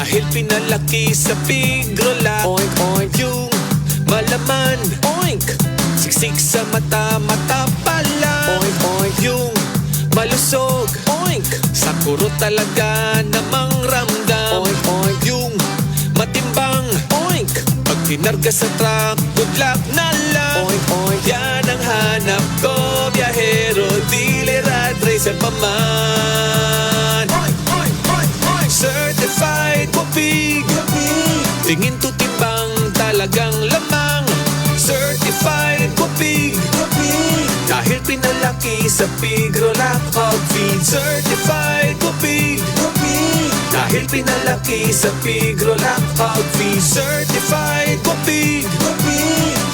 Dahil pinalaki sa pigrola. Oink, oink. Yung malaman. Oink. Siksik sa mata, mata pala. Oink, oink. Yung malusog. Oink. Sa kuro talaga namang ramdam. Oink, oink. Yung matimbang. Oink. Pag tinarga sa truck, good luck na lang. Oink, oink. Yan ang hanap ko, biyahero, dealer at racer pa man. Oink, oink, oink, oink. Certified kupig. Tingin to timbang, talagang lamang. Certified kupig. Dahil pinalaki sa pigrola hog feed. Certified kupig. Dahil pinalaki sa pigrola hog feed. Certified kupig.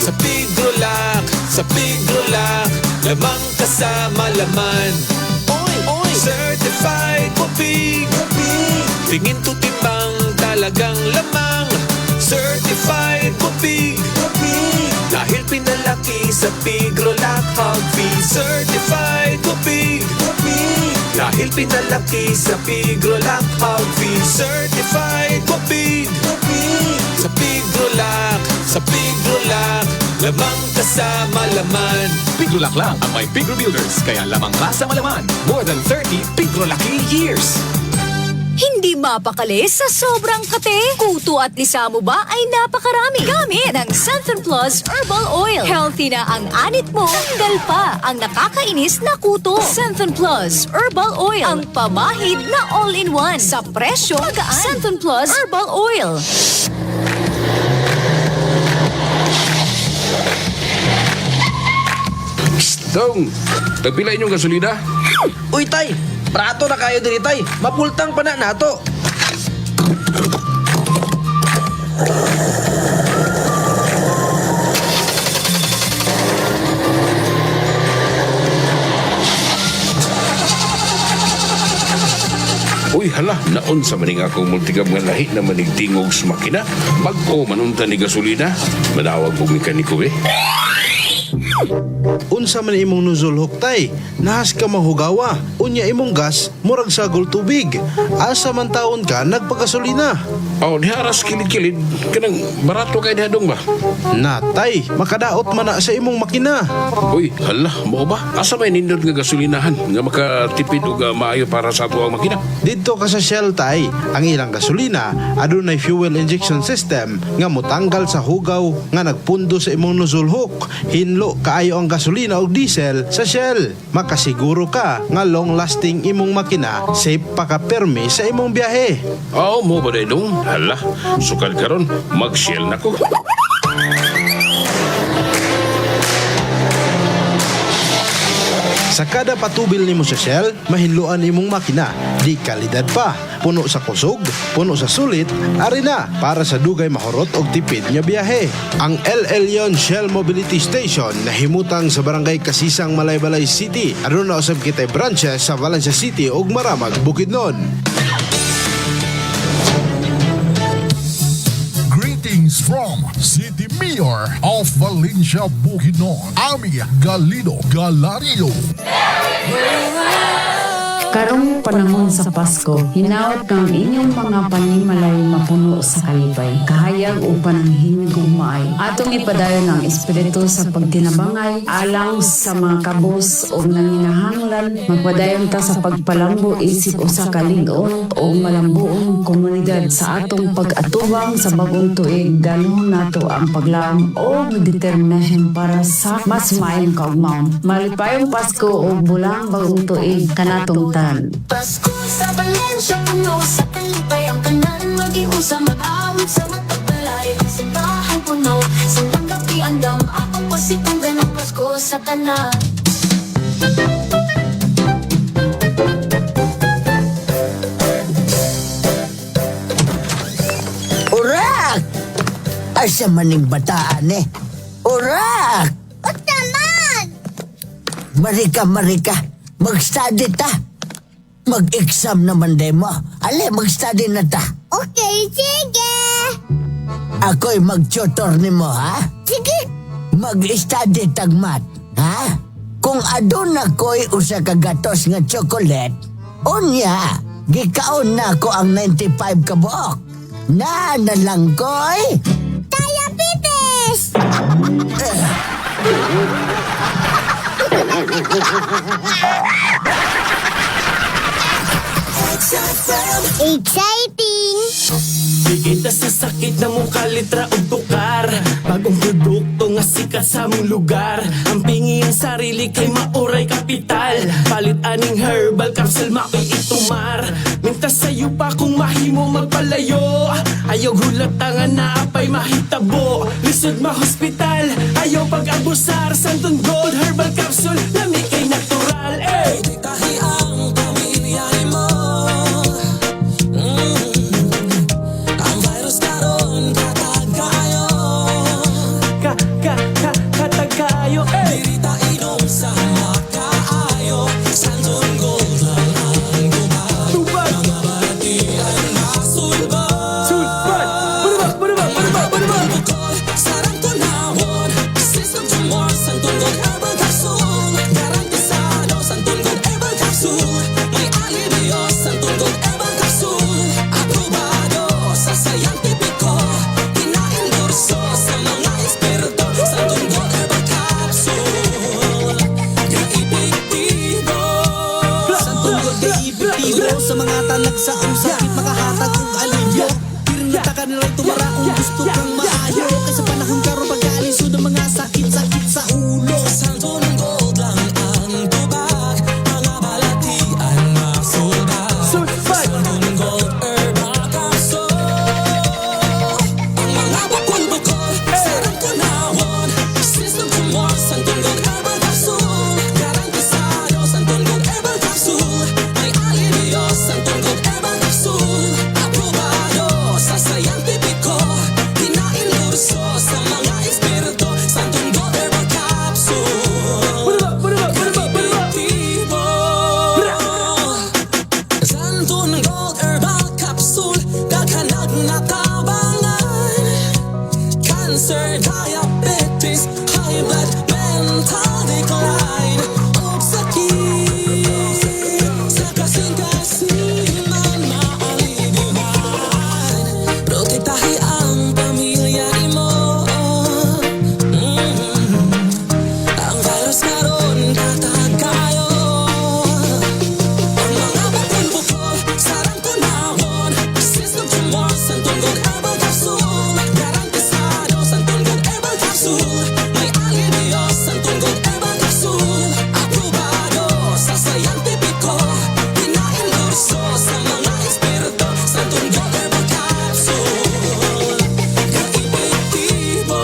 Sa pigrolak, sa pigrolak, lamang kasama laman. Oy, oy. Certified kupig. Tingin to timbang, talagang lamang. Certified kupig. Dahil pinalaki sa pigrolak hog feed. Certified kupig. Dahil pinalaki sa pigrolak hog feed. Certified kupig. Sa pigrolak, sa pigrolak, lamang kasama laman. Pigrolak lang ang may Pigro Builders, kaya lamang kasama laman. More than 30 Pigrolaki years. Hindi mapakali sa sobrang kate. Kuto at lisamo ba ay napakarami. Gamit ng Centrum Plus Herbal Oil. Healthy na ang anit mo. Tanggal pa ang nakakainis na kuto. Centrum Plus Herbal Oil. Ang pamahid na all-in-one. Sa presyo magaan. Centrum Plus Herbal Oil. Dong, tagpila inyong gasolina? Uy, tay! Prato na kayo diri, tay! Mapultang pa na nato! Uy, hala, naon sa maning akong multigam nga lahi na manigtingog sa makina. Bag-o manunta ni gasolina. Manawag po mekaniko eh. Unsa man imong nozzle huktay, nahas ka mahugawa. Unya imong gas, murag sagol tubig. Asa man taon ka nagpagasolina. Oh, diharas kilid-kilid. Kanang barato kay dihadong ba? Natay, makadaot man na sa imong makina. Uy, hala, mo ba? Asa may nindot nga gasolinahan nga makatipid o maayo para sa ato ang makina? Dito ka sa Shell tay, ang ilang gasolina adunay fuel injection system nga motanggal sa hugaw nga nagpundo sa imong nozzle hook. Hinlo kaayo ang gasolina o diesel sa Shell. Makasiguro ka nga long lasting imong makina, safe pa ka permi sa imong biyahe. Oh, mo ba dong? Hala, sukal karon, mag-Shell na ko. Sa kada patubil nimo sa Shell, mahinluan imong makina. Di kalidad pa, puno sa kusog, puno sa sulit, ari na para sa dugay mahurot og tipid nga biyahe. Ang El Elyon Shell Mobility Station nahimutang sa barangay Kasisang, Malaybalay City. Aduna usab kitay branches sa Valencia City ug Maramag, Bukidnon. Greetings from City Mayor of Valencia, Bukidnon, Ami Galido Galario. Karong panahon sa Pasko, hinaot ng inyong mga panimalay mapuno sa kalipay, kahayag o pananghin gumay. Atong ipadayon ang espiritu sa pagtinabangay, alang sa mga kabos o nanginahanglan, magpadayon ta sa pagpalambo isip o sa kalig-on o malambuong komunidad sa atong pag-atubang sa bagong tuig. Ganun nato ang paglaom o determinasyon para sa mas maayong kaugmaon. Malipayong Pasko o bulang bagong tuig kanatong ta. Pasko sa Valencia, puno sa kalipay. Ang kanan mag-iusa, mag-awit sa matagbalay. Simbahan puno, sa paggabi andam. Ako pasitang ganang Pasko sa kanan. Urak! Asa maning bataan eh? Urak! Utaman! Marika, mag-study ta. Mag-exam naman demo. Ale, mag-study na ta. Okay, sige! Ako'y mag-tutor ni mo, ha? Sige! Mag-study tagmat, ha? Kung adun ako'y usa ka gatos nga chocolate, unya, gikaon na ko ang 95 ka buok. Na lang, Koy. Diabetes! Exciting! Bigita sa sakit na mong kalitra o tukar. Bagong produkto nga sikat sa mong lugar. Ang pingi ang sarili kay mauray kapital. Palit aning herbal capsule makoy itumar. Mintas sa'yo pa kung mahimo magpalayo. Ayaw hulatangan na apay mahitabo. Lisod ma-hospital, ayaw pag-abusar. Santon Gold Herbal Capsule, lami kay natural. Tahi ang pamilya mo. Ang virus karon katagayo. Katagayo, Dirita inom sa makaayo. Santon Gold lang ang tubag. Mga baratian na sulban. Bukol, sarang tunawon. System tumor, Santon Gold Herbal Capsule. Garantisado, Santon Gold Herbal Capsule. May alivio, Santon Gold Herbal Capsule. Aprobado sa scientifico. Pinaendorso sa mga eksperto. Santon Gold Herbal Capsule. Ga-epektibo. Santon Gold kay epektibo sa mga talagsaong sakit makahatag og alivyo. Pirnita ka nila'y tumara kung gusto kang maayo. Kaysa panahon karon pag-aalisod ang mga sakit-sakit sa ulo. Santon Gold lang ang tubag. Mga balatian masulbag. Santon Gold Herbal Capsule. Ang mga bukol-bukol, sarang tunawon. System tumor, Santon Gold Herbal Capsule. Garantisado, Santon Gold Herbal Capsule. May alivio, Santon Gold Herbal Capsule. Aprobado sa scientifico. Pinaendorso sa mga eksperto. Santon Gold Herbal Capsule. Epektibo. Santon Gold Herbal Capsule. Daghanag natabangan. Cancer, diabetes, high blood, mental decline. Og sakit sa kasing-kasiman maalibyohan. Protektahi ang pamilya mo. Ang virus karon katagayo. Ang mga bukol-bukol, sarang tunawon. System tumor, Santon Gold Herbal Capsule. Garantisado, Santon Gold Herbal Capsule. May alivio, Santon Gold Herbal Capsule. Aprobado sa scientifico. Pinaendorso sa mga eksperto. Santon Gold Herbal Capsule. Ga-epektibo.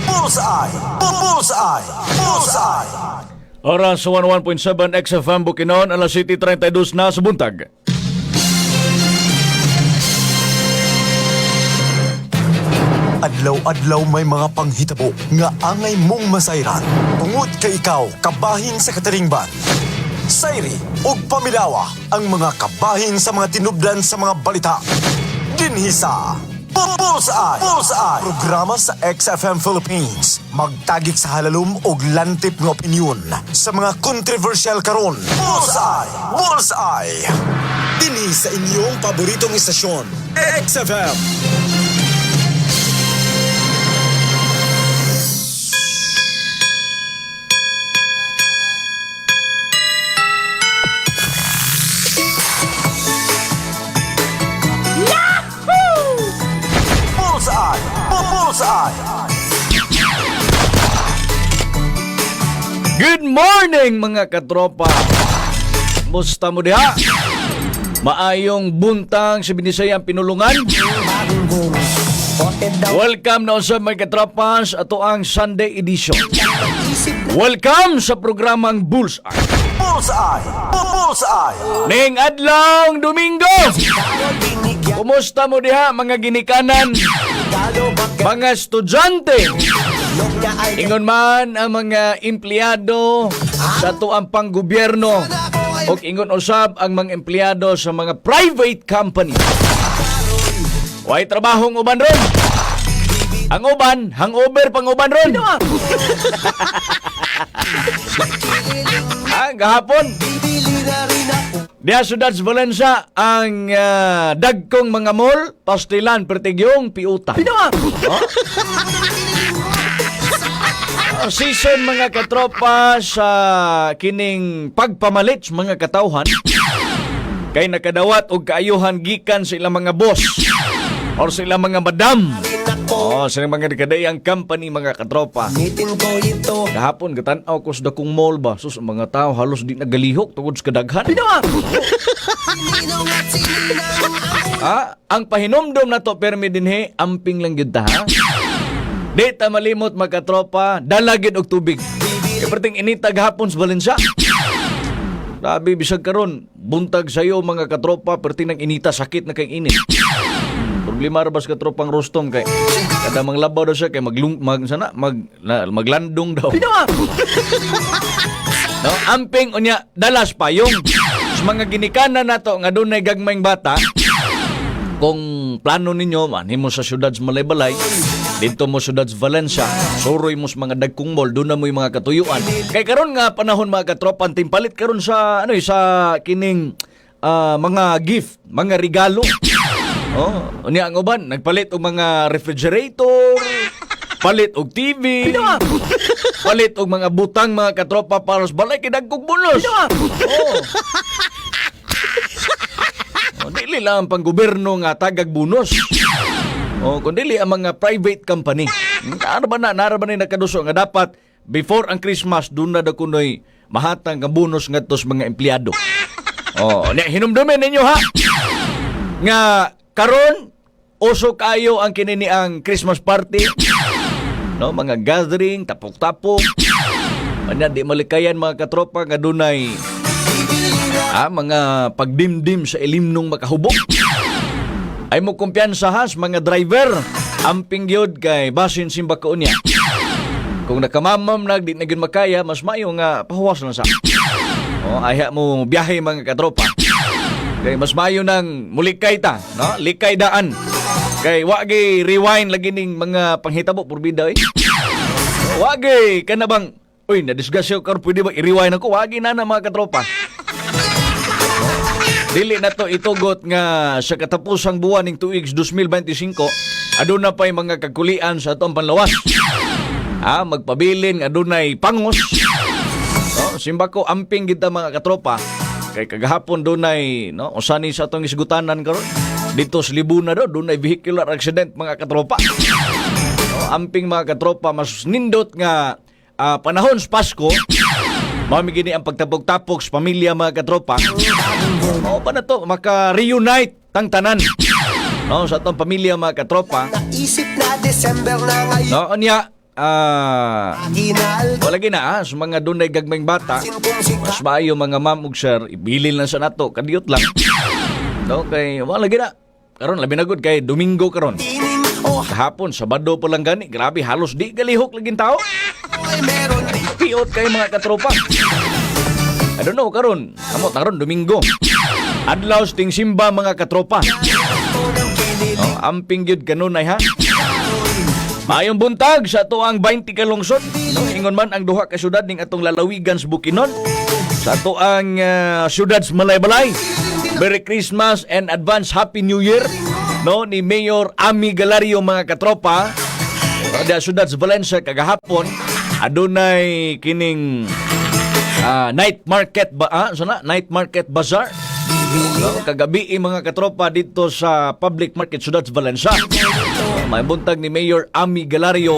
Bullseye! Bullseye! Bullseye! Oras 101.7 XFM Bukidnon, alas 7:32 na sa buntag. Adlaw-adlaw may mga panghitabo nga angay mong masayran. Tungod kay ikaw, kabahin sa kataringban. Sayri ug pamilawa ang mga kabahin sa mga tinubdan sa mga balita. Dinhi sa Bullseye! Bullseye! Programa sa XFM Philippines. Magtagik sa halalum og lantip nga opinyon sa mga controversial karon. Bullseye! Bullseye! Dinhi sa inyong paboritong istasyon, XFM. Bullseye! Bullseye! Good morning mga katropa. Musta mo diha? Maayong buntang sa Binisayang Pinulungan. Welcome na usab mga katropa sa ato ang Sunday edition. Welcome sa programang Bullseye. Bullseye! Bullseye! Ning adlong Domingo. Kumusta mo diha mga ginikanan? Mga estudyante. Ingon man ang mga empleyado sa tuang panggobyerno o ingon usab ang mga empleyado sa mga private company. Way trabahong uban ron. Ang uban, hangover pang uban ron. Gahapon. Diya Ciudad Valencia ang dagkong mga mall, pastilan, pertigyong, piuta. Season mga katropa sa kining pagpamalit mga katawhan kay nakadawat og kaayuhan gikan sa ilang mga boss or sa ilang mga madam. Sa mga kadayang company mga katropa. Kahapon gatan-aw ko sa dakong mall ba, sus mga tao halos di nagalihok tungod sa kadaghan. Ang pahinomdom na to permi dinhi amping lang gyud ta ha. Di ta malimot mga katropa, dalagid og tubig. Kay perting inita gahapon sa Valencia. Sabi bisag karon, buntag sayo mga katropa, perting nang inita sakit na kay init. Problema ra bas katropang Rostom kay kada manglabaw daw siya kay maglandong daw. No, amping unya dalas payong sa mga ginikanan nato nga dunay gagmayng bata. Kung plano ninyo man himo sa siyudad sa Malaybalay, dito mo siyudad sa Valencia, suroy mo sa mga dagkong mall, doon na mo yung mga katuyuan. Kay karon nga panahon mga katropa, timpalit karon sa sa kining mga gift, mga regalo. Unya ang uban, nagpalit og mga refrigerator, palit og TV, palit og mga butang mga katropa para sa balay kay dagkog bonus. Dili lang ang panggoberno nga tagag bonus. Kundi ang mga private company. Nara ba na nakaduso nga dapat before ang Christmas doon na da kunoy mahatang nga bonus nga tos mga empleyado. Hinumdumin ninyo ha. Nga karon uso kayo ang kinini ang Christmas party. No, mga gathering, tapok-tapok. Anya di malikayan mga katropa nga dunay mga pagdimdim sa ilimnong makahubog. Ay mo kumpiyansa has mga driver amping gyud kay basin simba ko niya. Kung nakamamam na di na gyud makaya, mas maayo nga pahuwas lang sa. Ayha mo biyahe mga katropa. Kay mas maayo nang mulikay ta, no? Likay daan. Kay wagi rewind lagi ning mga panghitabo purbida eh. Wagi kana bang na-disgasyo karo pwede ba i-rewind ako? Wagi na mga katropa. Dili na to itugot nga sa katapusang buwan ng tuig 2025, aduna pa'y mga kakulian sa atong panlawas. Magpabilin, adunay pangos. Simba ko, amping kita mga katropa. Kay kagahapon dunay, usani sa atong isgutanan karon. Dito sa Libuna do, dunay vehicular accident mga katropa. Amping mga katropa, mas nindot nga panahon sa Pasko, mamigini ang pagtapog-tapog sa pamilya mga katropa. Pa na to, maka-reunite tang tanan. Sa atong pamilya mga katropa. Naisip na December na ngayon. Wala gina sa mga dunay gagmayng bata, mas maayo mga ma'am ug sir, ibilin lang sa nato, kadiyot lang. Kay wala gina. Karon labi na gud kay Domingo karon. Kahapon, Sabado pa lang gani. Grabe, halos di galihok laging tao. Kiyot kay mga katropa. I don't know, karon. Karon, Domingo. Adlaw ting simba mga katropa. Amping yun kanunay ha. Mayong buntag sa ato ang 20 ka lungsod. Ingon man ang duha ka syudad ning atong lalawigan sa Bukidnon. Sa ato ang syudad sa Malaybalay. Merry Christmas and advance Happy New Year. Ni Mayor Ami Galario mga katropa. Sa syudad sa Valencia kagahapon, adunay kining night market night market bazaar. Kagabi mga katropa dito sa public market syudad sa Valencia. May buntag ni Mayor Ami Galario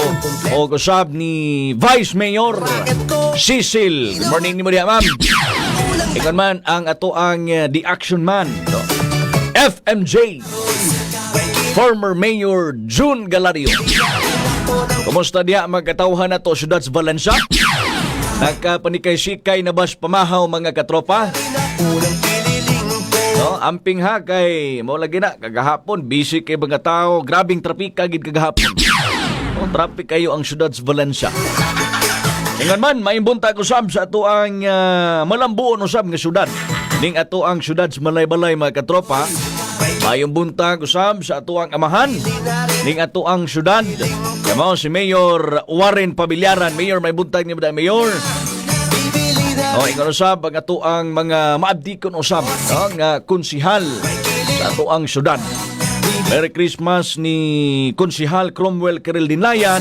o usab ni Vice Mayor Cecil. Good morning ni mo diha, ma'am. Ikon man ang ato ang the action man, FMJ, former Mayor June Galario. Kumusta diha mga katawhan nato syudad sa Valencia? Nakapanikay-sikay na bas pamahaw mga katropa? Amping ha kay mo lagi na kagahapon busy kay mga tao, grabing trapika gid kagahapon. Traffic kayo ang syudad sa Valencia. Ingon man maimbunta ko sab sa ato ang malambuon usab nga syudad ning ato ang syudad sa Malaybalay mga katropa. Mayong buntag usab sa atuang amahan ning atuang syudad. Kamo si Mayor Warren Pabillaran. Mayor, may buntag ni Mayor. Ingon usab ang atuang mga maabdikon usab nga konsihal sa atuang syudad. Merry Christmas ni Konsihal Cromwell Kiril Dinlayan.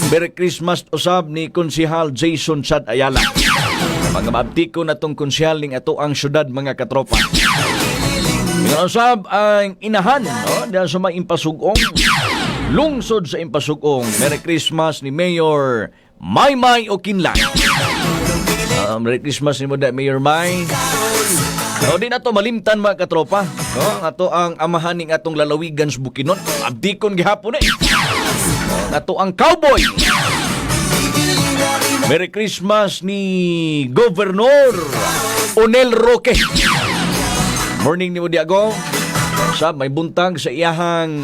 Merry Christmas usab ni Konsihal Jason Chad Ayala. Mga maabdikon na itong konsihal ning atuang syudad, mga katropa. Ingon usab ang inahan dahil sa mga impasugong lungsod sa impasugong. Merry Christmas ni Mayor Maymay Okinlan. Merry Christmas ni Mayor May. Di na to malimtan, mga katropa. Ato ang amahan ning atong lalawigan sa Bukidnon. Abdikon gihapon ato ang cowboy. Merry Christmas ni Governor Onel Roque. Morning ni Mudiago. Sa may buntag sa iyahang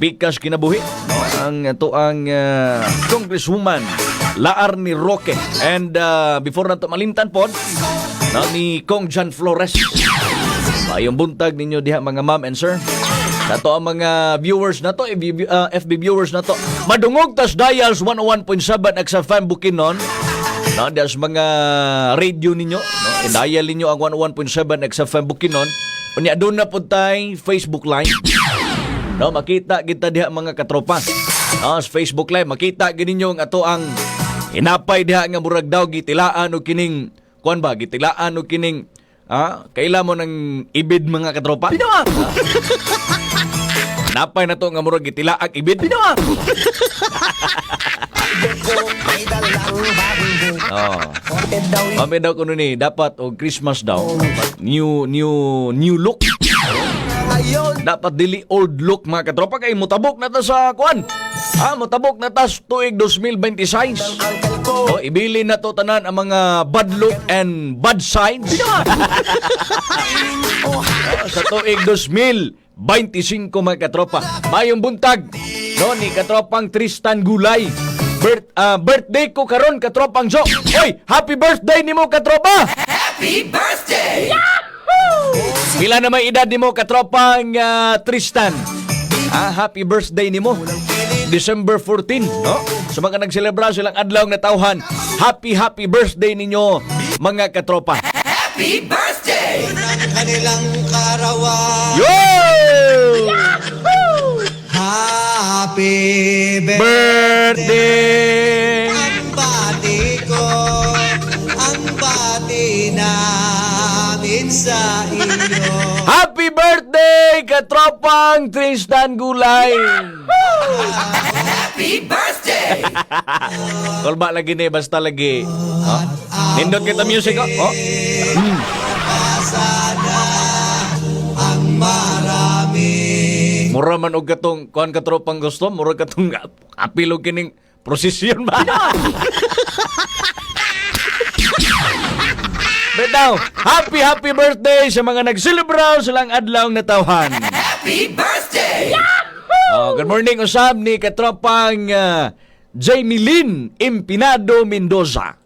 pikas kinabuhi. Ang ato ang Congresswoman Laar ni Roque. And before na to malimtan po, ni Kong John Flores. Mayong buntag ninyo diha, mga ma'am and sir. Nato ang mga viewers na to, FB viewers na to. Madungog tas dials 101.7 ak sa FM Bukidnon. Dias mga radio ninyo, i-dial ninyo ang 101.7 ak sa FM Bukidnon. Unya doon na pud tay Facebook Live. Makita kita diha, mga katropa. Sa Facebook Live makita gid ninyo ang ato ang hinapay diha nga murag daw gitilaan og kining kuan ba, gitilaan o kining kaila mo ng ibid, mga katropa. Binawa! Napay na to nga murag gitilaag ibid. Binawa! Kami daw kuno ni dapat og Christmas daw. New look. Dapat dili old look, mga katropa, kay mutabok na ta sa kuan. Mutabok na ta tuig 2026. Ibili na to tanan ang mga bad look and bad signs. Sa tuig 2025, mga katropa. Mayong buntag ni katropang Tristan Gulay. Birthday ko karon, katropang Jo. Hoy, happy birthday nimo, katropa. Happy birthday! Pila na may edad nimo, katropang Tristan? Happy birthday nimo. December 14, sa mga nagselebra silang adlaw na tawhan. Happy birthday ninyo, mga katropa. Happy birthday! Kanilang karawan. Yo! Happy Birthday! Ang bati ko, ang bati namin sa iyo. Happy birthday, katropang Tristan Gulay! Happy birthday! Kolba lagi ni, basta lagi. Nindot kita music, Sana ang marami. Mura man og katong kuan katropang gusto, mura katong apilog kining prosesyon ba? Betaw, happy birthday sa mga nagselebra silang adlaw na tawhan. Happy birthday! Good morning usab ni katropang Jamie Lynn Impinado Mendoza.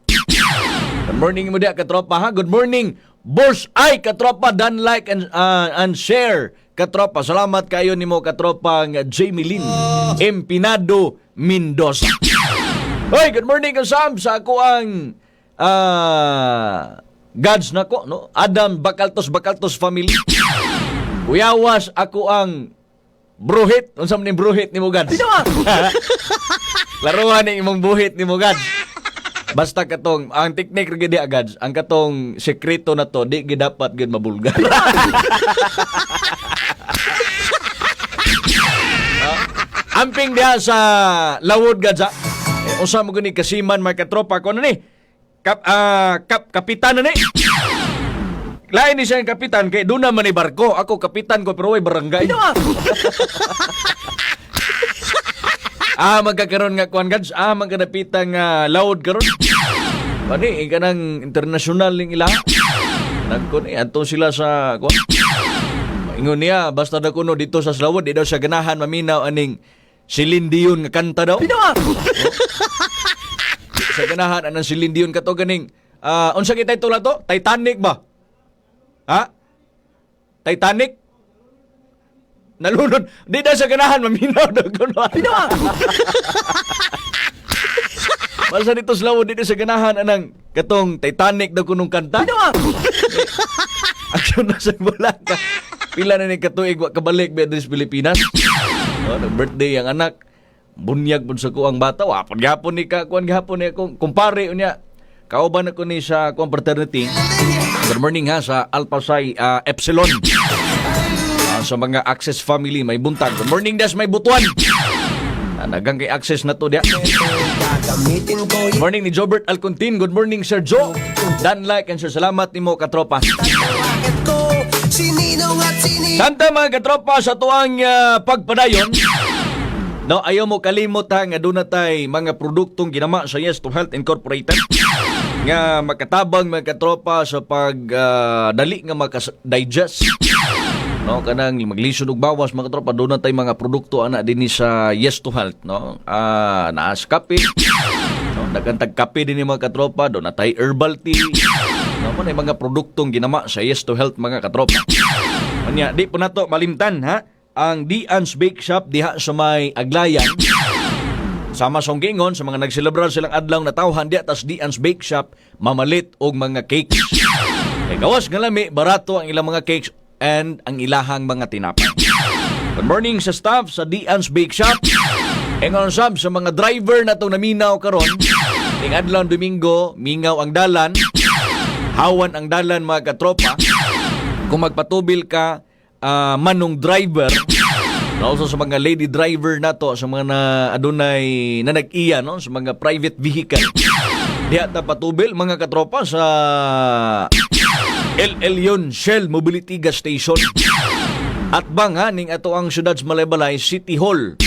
Good morning mo dia, katropa, ha. Good morning Boss ay katropa, dan like and share, katropa. Salamat kayo nimo, katropang Jamie Lynn Impinado Mendoza. Hoy, good morning usab sa ako ang Gods nako, no? Adam Bakaltos family. Uyawas ako ang bruhit. Unsa man ning bruhit nimo, Gods? Laruan ning imong buhit nimo, Gods. Basta katong ang teknik ra gid, Gods, ang katong sekreto na to di gid dapat gid mabulgar. Amping diha sa lawod, Gods. Unsa mo gani kasiman, mga katropa ko ni? Kapitan na ni. Lain ni siya yung kapitan, kay doon naman ni barko. Ako kapitan ko, pero way barangay. Magkakaroon nga kuan, Gods. Magkanapitan nga laod karon. Pani, kanang international ning ila. Nagkun, anto sila sa kuan. Ingon niya, basta na kuno dito sa lawod, di daw siya ganahan maminaw aning Celine Dion nga kanta daw. Sa ganahan anang Celine Dion kato ganing unsa kitay tula to? Titanic ba? Ha? Titanic? Nalunod. Di na sa ganahan, maminaw na kuno. Basta dito sa lawo, di na sa ganahan, anang katong Titanic na kunong kanta. Aksyon na sa Bulacan. Pila na ni katuig, wa kabalik ba sa Pilipinas. Birthday ang anak. Bunyag po sa kuang bata. Wapon gapon ni ka, kuan gapon ni akong kumpare niya. Kauban ako ni sa kuang fraternity. Good morning ha sa Alpha Psi Epsilon. Sa mga Access family may buntag. Good morning das may butuan. Nagang kay Access na to dia. Good morning ni Jobert Alcontin. Good morning Sir Joe. Dan like and sir salamat nimo katropa. Santa mga katropa sa tuang pagpadayon. No, ayaw mo kalimot ha nga doon na tay mga produktong ginama sa Yes to Health Incorporated nga makatabang mga katropa sa pagdali nga makadigest. No, kanang maglisod og bawas mga katropa doon na tay mga produkto ana dinhi sa Yes to Health, no. Naas kape. No, dagantag kape dinhi mga katropa, doon na tay herbal tea. No, man mga produktong ginama sa Yes to Health mga katropa. Kanya di po nato malimtan ha ang Dian's Bake Shop diha sa may Aglayan. Sama sa gingon sa mga nagselebrar silang adlaw na tawhan diha tas Dian's Bake Shop mamalit og mga cakes. Kay gawas nga lami barato ang ilang mga cakes and ang ilahang mga tinapay. Good morning sa staff sa Dian's Bake Shop. Engon sab sa mga driver na to naminaw karon. Ning adlaw Domingo, mingaw ang dalan. Hawan ang dalan mga katropa. Kung magpatubil ka manong driver, also sa mga lady driver na to, sa mga na adunay na nag-iya no, sa mga private vehicle. Diha ta patubil mga katropa sa El Elyon Shell Mobility Gas Station. At bang ha ning ato ang siyudad sa Malaybalay City Hall.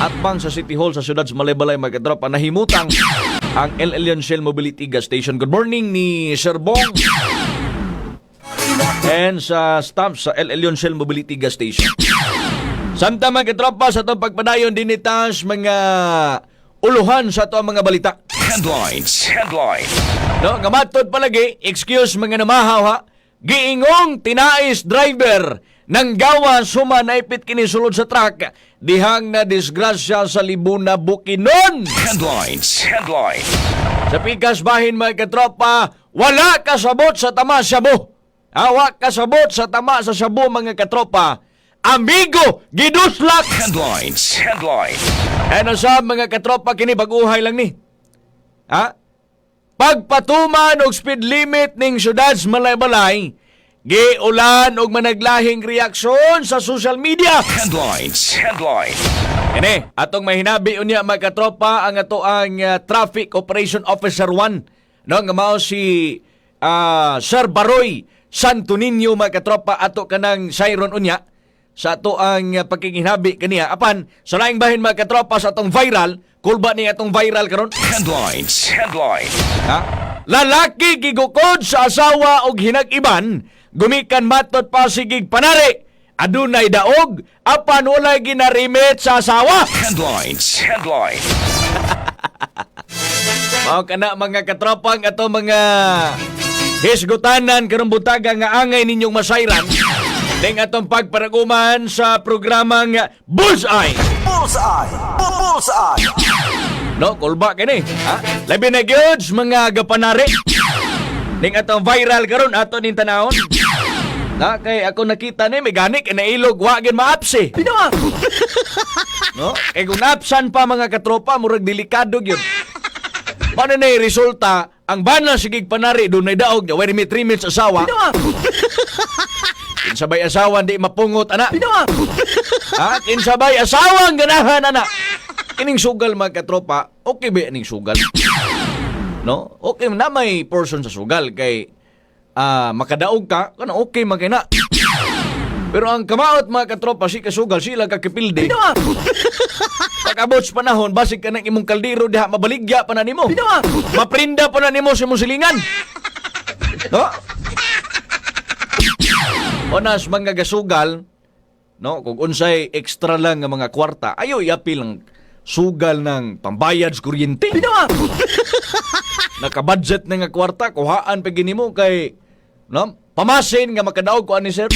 At bang sa City Hall sa siyudad sa Malaybalay mga katropa nahimutang ang El Elyon Shell Mobility Gas Station. Good morning ni Sir Bong and sa staff sa El Elyon Shell Mobility Gas Station. Santa mga katropa sa itong pagpadayon dinitas mga uluhan sa itong mga balita. Headlines. No, gamatod palagi, excuse mga namahaw ha. Giingong tinais driver ng gawa suma naipit kini sulod sa truck. Dihang na disgrasya sa Libuna, Bukidnon. Headlines. Sa pikas bahin mga katropa, wala kasabot sa tama Shabu. Awak kasabot sa tama sa Shabu mga katropa. Amigo, giduslak. Headlines. Ano sa mga katropa kini baguhay lang ni? Ha? Pagpatuman og speed limit ning syudad sa Malaybalay, giulan og managlahing reaksyon sa social media. Headlines. Ini, atong mahinabi unya mga katropa ang ato ang Traffic Operation Officer 1. No, nga mao si Sir Baroy Santo Niño mga katropa ato kanang siren unya sa ato ang pagkikinabi kaniya. Apan, sa laing bahin mga katropa sa atong viral, kulba ni atong viral karon. Headlines. Ha? Lalaki gigukod sa asawa og hinag-iban, gumikan matot pasigig panari. Adunay daog, apan walay ginarimit sa asawa. Headlines. Mao kana mga katropa ang ato mga hisgutanan karong butaga nga angay ninyong masayran ning atong pagparaguman sa programang Bullseye. No, kulba kini, ha? Labi na gyud mga gapanari. Ning atong viral karon ato ning tanawon. Na kay ako nakita ni may gani kay nailog wa gyud maapsi. No, kay kung napsan pa mga katropa murag delikado gyud. Mano na resulta ang bana sigig panari dunay daog nya way rimit asawa. Kinsabay asawa di mapungot ana. Ha, kinsabay asawa ang ganahan ana. Kining sugal mga katropa, okay ba ning sugal? No? Okay na may portion sa sugal kay makadaog ka, kana okay magina. Pero ang kamaot mga katropa si kasugal sila kakipilde. Pag-abot sa panahon, basig ka ng imong kaldero diha mabaligya pa na nimo. Maprinda pa na nimo si imong silingan. No? Onas mga gasugal, no, kung unsay extra lang nga mga kwarta, ayo iapil ang sugal ng pambayad sa kuryente. Naka-budget na nga kwarta, kuhaan pa ginimo kay no, pamasin nga makadaog ko ani sir.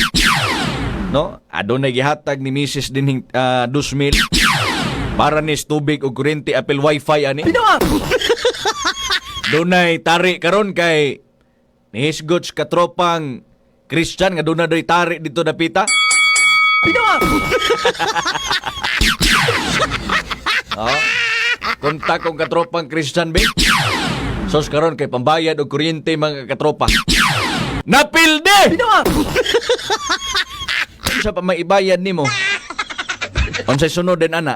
No? Adunay gihatag ni Mrs. dinhing 2,000 para ni tubig o kuryente apil wifi ani. Dunay tari karon kay nihisgot katropang Christian nga doon na do'y tari dito na pita. Kontak kong katropang Christian ba? Sos karon kay pambayad o kuryente mga katropa. Napilde! Sa pa maibayad nimo. Unsay sunod din ana?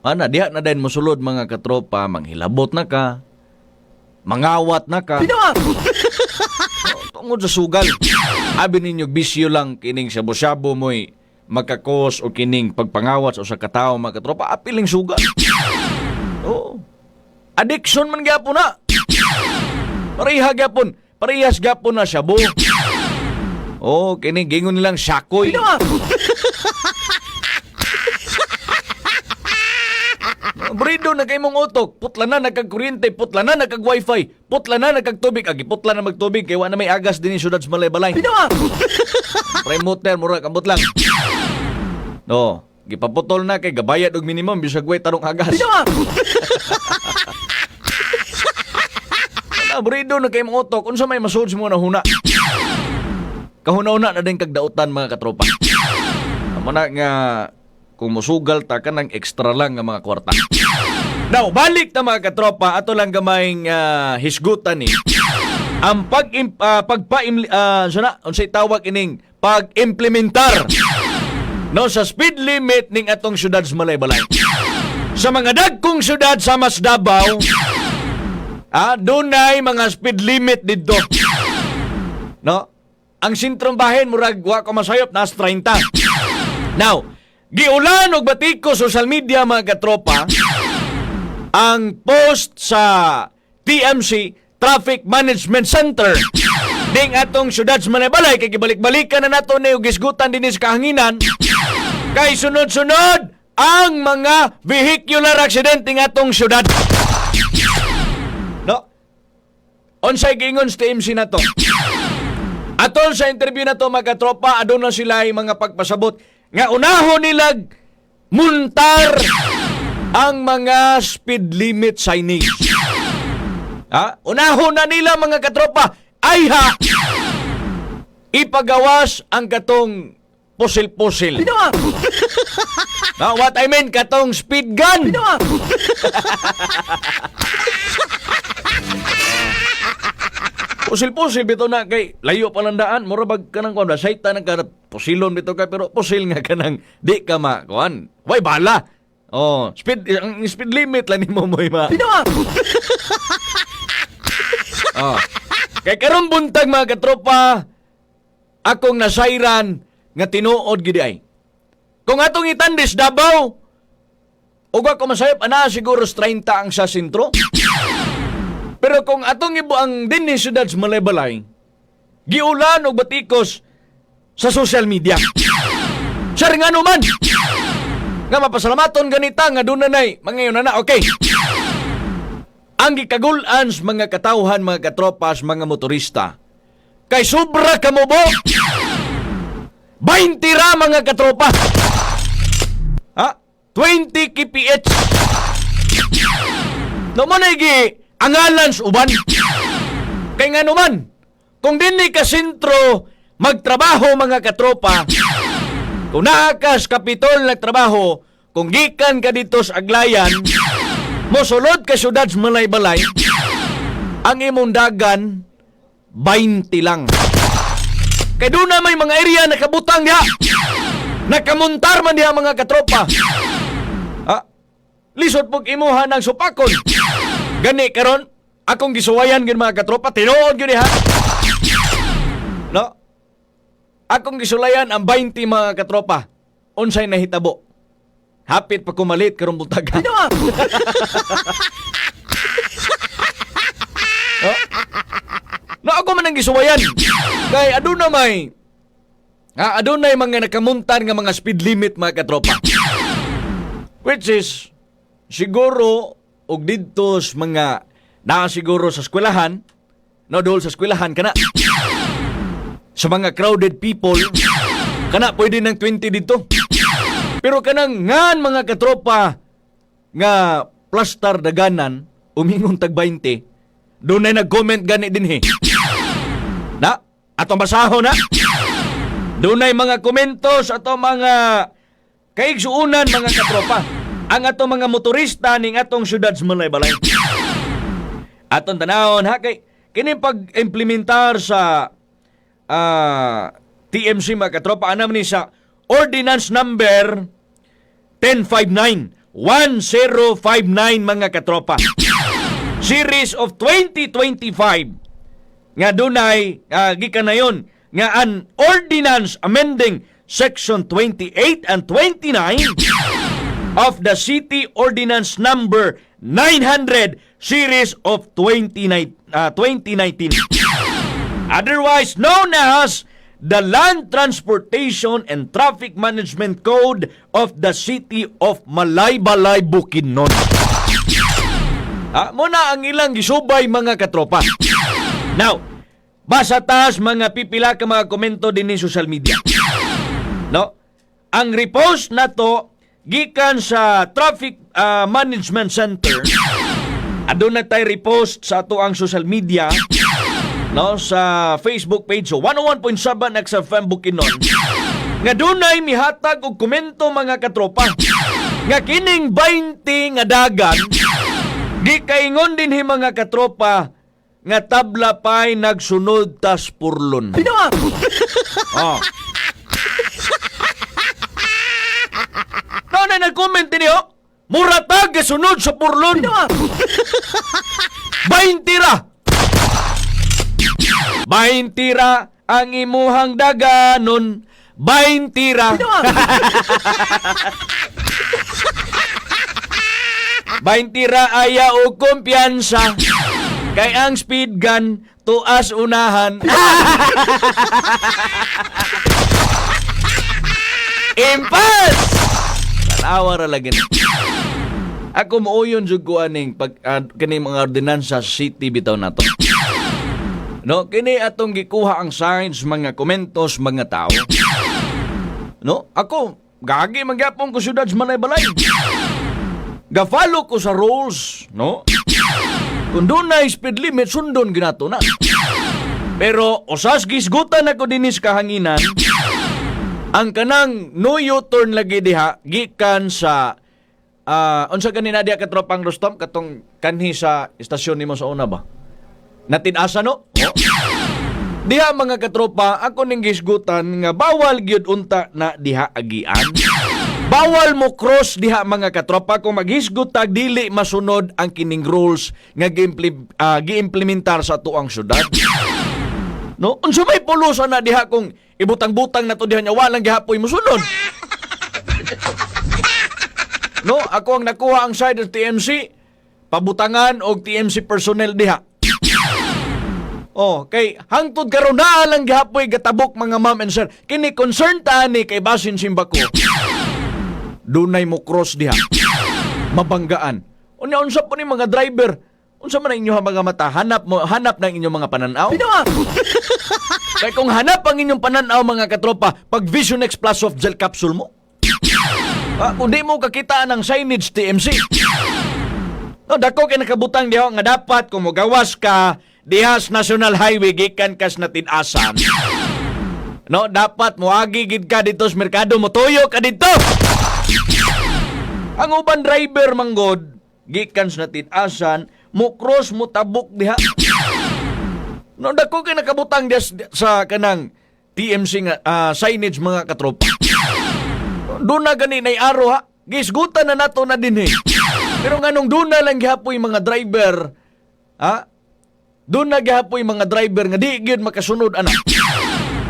Ana diha na din mosulod mga katropa, manghilabot na ka. Mangawat na ka. Tungod sa sugal. Abi ninyo bisyo lang kining shabu-shabu mo'y makakos o kining pagpangawat o sa katao mga katropa. Apiling sugal. Oo. Addiction man gyapon na. Parehas gyapon na shabu. Oh, kining gingon nilang syakoy. Brido na kay mong utok, putla na nagkag-kuryente, putla na nagkag-wifi, putla na nagkag-tubig, agi putla na magtubig, kaya na may agas din yung syudad sa Malay-Balay. Remote mura, kambot lang. No, gipaputol na kay gabayad og minimum, bisag way tarong agas. Brido na kay mong utok, unsa may masud mo na huna. Kahuna-una na din kagdautan mga katropa. Amana nga kung musugal ta kanang extra lang nga mga kwarta. Now, balik na mga katropa, ato lang gamayng hisgutan ni. Ang unsay tawag ining pag-implementar no sa speed limit ning atong syudad sa Malay-Balay. Sa mga dagkong syudad sa Mas Davao, dunay mga speed limit didto. No? Ang sentrong bahin murag wa ko masayop nas 30. Now, giulan og batiko social media mga katropa ang post sa TMC Traffic Management Center ding atong syudad sa Malay-Balay kay gibalik-balikan na nato ni og gisgutan dinhi sa kahanginan kay sunod-sunod ang mga vehicular accident ing atong syudad. No? Unsay giingon sa TMC na to? Atol sa interview na to mga katropa, aduna sila yung mga pagpasabot nga unahon nilag muntar ang mga speed limit signage. Unahon na nila mga katropa, ipagawas ang katong pusil-pusil. What I mean, katong speed gun. Pusil-pusil bito na kay layo palandaan, mura bag kanang kuan, sayta nang kanang pusilon bito ka pero pusil nga kanang di ka makuan. Way bala. Oh, speed limit lang nimo moy ma. Kay karon buntag mga katropa, akong nasayran nga tinuod gid ay. Kung atong itandis Davao, ug ako masayop ana siguro 30 ang sa sentro. Pero kung atong ibo ang dinhi syudad sa Malay-Balay, giulan og batikos sa social media. Sir nga naman, nga mapasalamaton ganita nga dunay mangayon na okay. Ang gikagulan sa mga katawhan, mga katropas, mga motorista, kay sobra kamubo. 20 ra mga katropa. 20 kph. No mo na angalan sa uban. Kay nga naman, kung dinhi ka sentro magtrabaho mga katropa, kung naakas kapitol nagtrabaho, kung gikan ka dito sa Aglayan, mosulod ka syudad sa Malay-Balay, ang imong dagan 20 lang. Kay doon na may mga area nakabutang diha, nakamuntar man diha mga katropa. Lisod pog imuha ng supakon. Gani karon akong gisuwayan gid mga katropa, tinuod gyud ha. No? Akong gisulayan ang 20 mga katropa. Unsay nahitabo? Hapit pa kumalit karong buntag. No, ako man ang gisuwayan. Kay adunay mga nakamuntan nga mga speed limit mga katropa. Which is siguro og didto mga siguro sa eskwelahan, no, dol sa eskwelahan kana. Sa mga crowded people, Kana pwede ng 20 dito. Pero kanang ngan mga katropa nga plastar daganan umingon tag 20. Doon ay nag-comment gani din he. Na, atong basahon na. Doon ay mga komentos atong mga kaigsuunan mga katropa. Ang atong mga motorista ning atong syudad sa Balay-Balay. Atong tanawon ha kay kini pag-implementar sa TMC mga katropa anam ni sa Ordinance Number 1059 mga katropa. Series of 2025 nga dunay gikan na yon nga an ordinance amending Section 28 and 29 of the City Ordinance Number 900 Series of 2019. Otherwise known as the Land Transportation and Traffic Management Code of the City of Malaybalay, Bukidnon. Muna ang ilang gisubay mga katropa. Now, basa taas mga pipila ka mga komento din ni social media. No? Ang repost na to gikan sa Traffic Management Center. Aduna tay repost sa ato ang social media. No, sa Facebook page so 101.7 XFM Bukidnon nga dunay mihatag og komento mga katropa nga kining 20 nga dagan gikaingon din hi mga katropa nga tabla pay nagsunod tas purlon. Oh. No, na nag-comment din yo. Muratag sunod sa purlon. 20 ra. 20 ra ang imuhang daganon. 20 ra. 20 ra aya og kumpiyansa. Kay ang speed gun tuas unahan. Impas! Tanawa ra lagi. Ako mooyon jud ko aning pag kani mga ordinansa city bitaw nato. No, kini atong gikuha ang signs mga komentos mga tao. No, ako gagi magyapon ko syudad sa Balay-Balay. Ga-follow ko sa rules, no? Kung doon na speed limit, sundon ginato na. Pero osas gisgutan ako dinis kahanginan, ang kanang no U-turn lagi diha gikan sa unsa kanina diha katropang Rostom katong kanhi sa istasyon nimo sa una ba? Natin-asa no? Oh. Diha mga katropa, ako ning gisgutan nga bawal gyud unta na diha agian. Bawal mo cross diha mga katropa kung maghisgot tag dili masunod ang kining rules nga gi-implementar sa tuang syudad. No, unsa may pulusan na diha kung ibutang-butang na to diha nya walang gihapoy mosunod. No, ako ang nakuha ang side of TMC, pabutangan og TMC personnel diha. Oh, kay hangtod karon na lang gihapoy gatabok mga ma'am and sir. Kini concern ta ni kay basin simbako. Dunay mo cross diha. Mabanggaan. Unya unsa po ni mga driver? Unsa man ang inyong mga mata? Hanap ng inyong mga pananaw? Kay kung hanap ang inyong pananaw mga katropa, pag Vision X Plus of gel capsule mo. Kung di mo kakita ng signage TMC. No, dako kay nakabutang diha nga dapat kung mogawas ka dihas National Highway gikan kas natin-asan. No, dapat moagi gid ka dito sa merkado, motuyo ka dito. Ang uban driver manggod gikan sa natin-asan, mo cross mo tabok diha. No, dako kay nakabutang diha sa kanang TMC nga signage mga katropa. Doon na gani nay aro ha. Gisgutan na nato na din Pero nganong doon na lang gihapoy mga driver ha? Doon na gihapoy mga driver nga di gyud makasunod ana.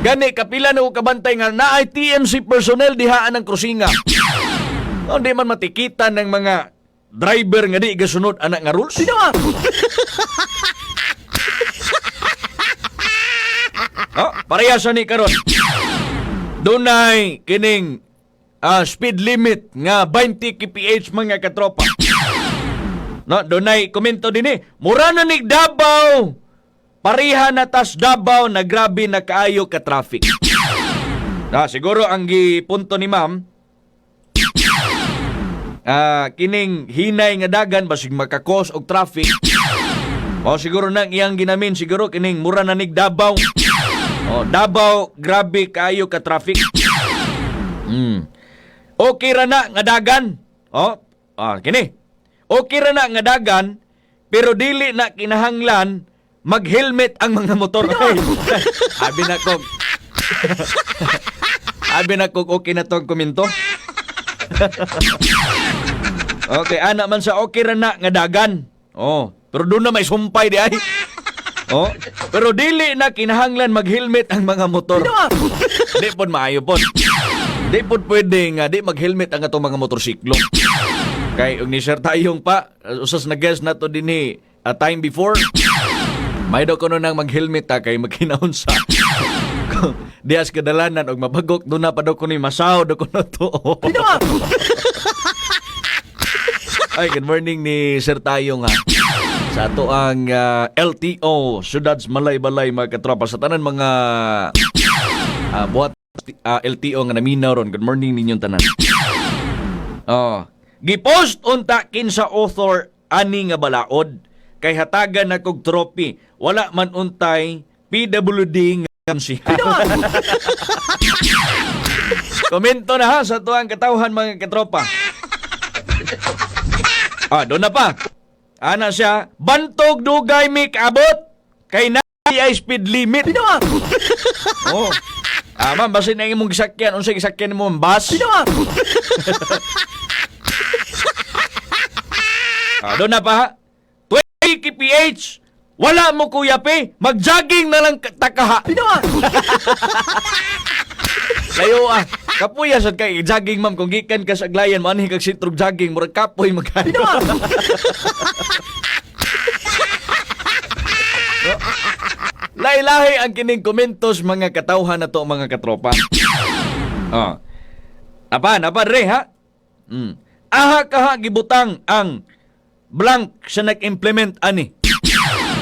Gani kapila na ko kabantay nga naay TMC personnel dihaan ang krusinga. Hindi man matikitan ng mga driver nga di gasunod ana nga rules. Sino ah? Parehasa ni karon. Dunay kining speed limit nga 20 kph mga katropa. No, dunay komento din mura na ni Davao. Pareha na tas Davao na grabe na kaayo ka traffic. Siguro ang gipunto ni ma'am, kining hinay nga dagan basig makakos og traffic. O siguro nang iyang ginamin siguro kining mura na nig Davao. O Davao grabe kayo ka traffic. Okay ra na nga dagan. Kini. Okay ra na nga dagan pero dili na kinahanglan mag-helmet ang mga motor. Abi na ko. Abi na ko okay na tong komento. Okay, ana man sa okay ra na nga dagan. Pero doon na may sumpay di ay. Pero dili na kinahanglan mag-helmet ang mga motor. Di pod maayo pod. Di pod pwede nga di mag-helmet ang atong mga motorsiklo. Kay og ni Sir Tayong pa, usas na guest na to dinhi time before. May daw kuno nang mag-helmet kay magkinaon sa dias kadalanan og mabagok doon na pa daw kuno masaw daw kuno to. Ay, good morning ni Sir Tayong sa ato ang LTO, Sudad's Malay-Balay mga katropa sa tanan mga buhat LTO nga naminaw ron. Good morning ninyong tanan. Gipost unta kinsa author ani nga balaod kay hatagan na kog trophy. Wala man untay PWD nga kamsihan. Komento na sa tuang katawhan mga katropa. Doon na pa. Ana siya, bantog dugay mi kaabot kay na ay speed limit. Ma'am, basin na imong gisakyan. Unsay gisakyan mo, bus? Doon na pa. 20 kph. Wala mo kuya pe. Mag-jogging na lang takaha. Layo kapuya sad kay jogging ma'am kung gikan ka sa Aglayan manhi kag sitrog jogging murag kapoy magkayo. Lahi-lahi ang kining komentos mga katawhan na to mga katropa. Apa re ha? Aha kaha gibutang ang blank sa nag-implement ani.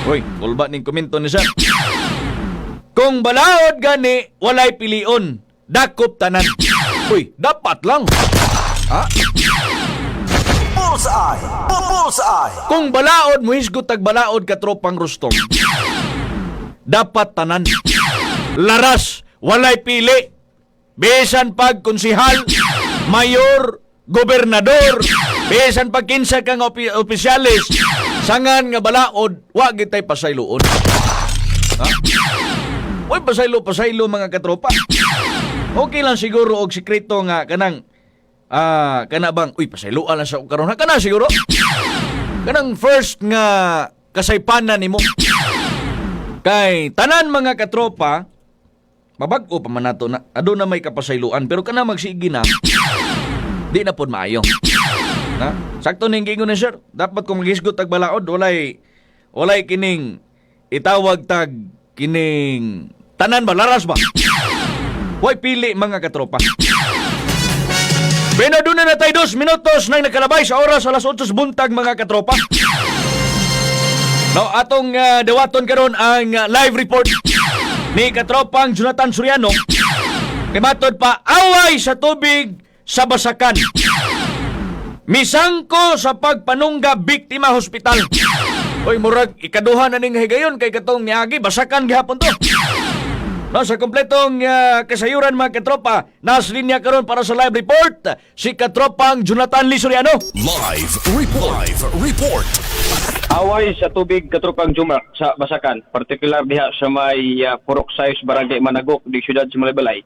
Hoy, ulba ning komento ni sir. Kung balaod gani walay pilion, dakop tanan. Uy, dapat lang. Bullseye! Bullseye! Kung balaod mo hisgot tag balaod ka tropang rustong. Dapat tanan. Laras, walay pili. Bisan pag konsihal, mayor, gobernador, bisan pag kinsa kang opisyalis, sangan nga balaod, wa gitay pasayloon. Uy, pasaylo mga katropa. Okay lang siguro og sikreto nga kanang kanabang pasayloan lang sa karon. Kana siguro. Kanang first nga kasaypanan nimo. Kay tanan mga katropa, mabag-o pa man nato na aduna may kapasayloan pero kana magsigi na di na pod maayo. Sakto ning gingon ni sir. Dapat kung maghisgot tag balaod walay kining itawag tag kining tanan ba laras ba? Way pili mga katropa. Benaduna na tayo 2 minutos nang nakalabay sa oras alas 8 buntag mga katropa. No, atong dawaton karon ang live report ni katropang Jonathan Soriano. Kimatod pa away sa tubig sa Basakan. Misangko sa pagpanungga biktima hospital. Oy, murag ikaduha na ning higayon kay katong niagi Basakan gihapon to. No, sa kompletong kasayuran mga katropa, nas linya karon para sa live report si katropang Jonathan Lee Soriano. Live report. Away sa tubig katropang Jumar sa Basakan, partikular diha sa may Purok Sayos Barangay Managok di siyudad sa Malay-Balay.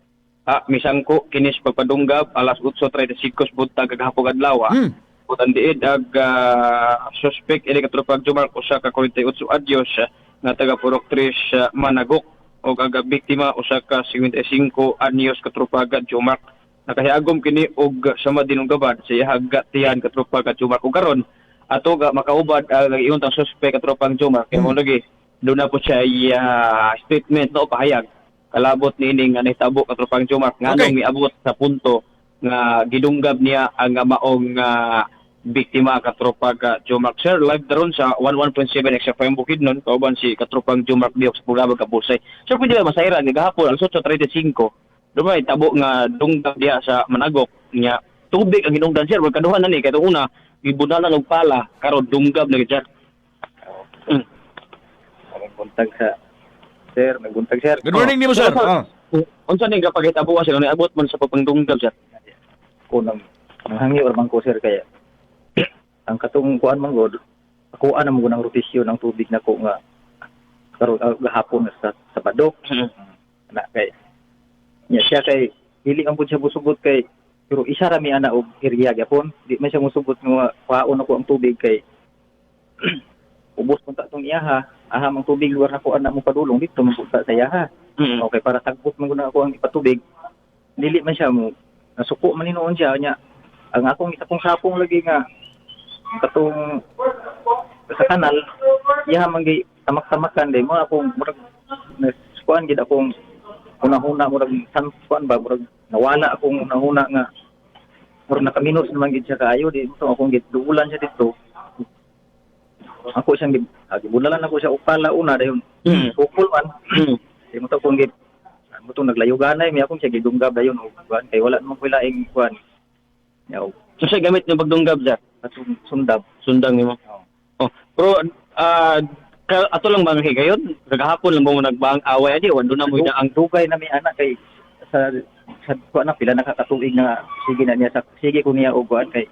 Misangko kinis pagpadunggab alas 8:35 buntag kagahapon adlaw. Butan diid ag suspect ini katropang Jumar usa ka 48 adyos nga taga Purok 3 Managok o aga biktima usa ka 55 anyos katropaga Jumar. Nakahiagom kini og sama dinunggaban sa ihaga tiyan katropaga Jumar ug karon ato ga makaubad ang iuntang suspect katropang Jumar kay mo lagi do na po siya statement no pahayag kalabot niining nga nahitabo katropang Jumar nganong miabot sa punto nga gidunggab niya ang maong biktima katropaga Jumar. Sir, live daron sa 11.7 XFM Bukidnon kauban si katropang Jumar diok sa Pulabag Kabusay. Sir, pwede ba masayran gahapon alas 8:35 Dumay tabo nga dunggab diha sa Managok nya tubig ang hinungdan sir wag kaduhan na ni kay itong una gibunalan og pala karon dunggab na gid sir. Buntag sa sir, nagbuntag sir. Good morning nimo sir. Unsa ni gapagitabo sir ni abot man sa pagpangdunggab sir? Kunang nanghangi or man ko sir kaya ang katong kuan man god ako ana mo nang rotasyon ng tubig na ko nga karon gahapon sa Padok. Na kay nya siya kay dili ang pud siya busubot kay pero isa ra mi ana og area gyapon di man siya musubot nga paon ako ang tubig kay ubos man ta tong iyaha aha mang tubig lugar na ko ana mo padulong dito man pud sa iyaha. Okay para tagbot man guna ako ang ipatubig dili man siya mo nasuko man hinuon siya nya ang akong isa kong sapong lagi nga katong sa kanal iyaha man gi tamak-tamakan day mo akong murag kuan gid akong una-una murag kuan ba murag nawala akong una-una nga murag nakaminos naman gid siya kaayo di mo akong gid duulan siya dito ako siyang gibulalan ako siya upala una dayon sukol man di mo to akong gid mo to naglayo ganay mi akong siya gidunggab dayon kuan kay wala naman ko laing kuan yaw So siya gamit ng pagdunggab sir? Sundang nimo. Oh, pero ato lang bang higayon? Kagahapon lang mo nagbang away adi wando na mo ina ang dugay na mi anak kay sa kuan na pila nakakatuig na sige na niya sa sige ko niya og kuan kay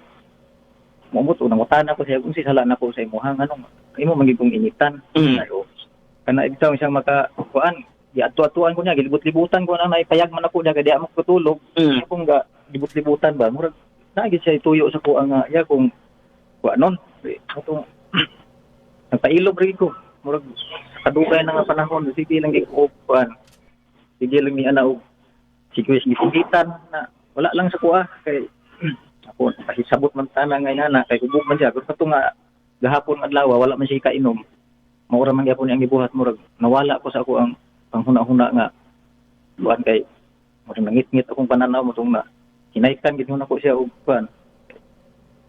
momot unang utana ko siya kung si sala na ko sa imuhang anong imo mangig kong initan. Ayo. Kana ibitaw siyang maka kuan di ato-atuan ko niya gilibot-libutan ko na naipayag man ako niya kay di mo katulog. Kung ga libot-libutan ba murag nagi siya ituyo sa ko ang ya kung kuanon atong nagpailob rin ko murag kadugay na nga panahon sige lang gikuan sige lang ni ana og sige gipigitan na wala lang sa kuha kay ako pahisabot man tana nga inana kay kubog man siya pero kato nga gahapon adlaw wala man siya kainom maura man gyapon ang gibuhat murag nawala ko sa ako ang panghuna-huna nga kuan kay murag nangit-ngit akong pananaw mo tong na hinaikan gid na ko siya og kuan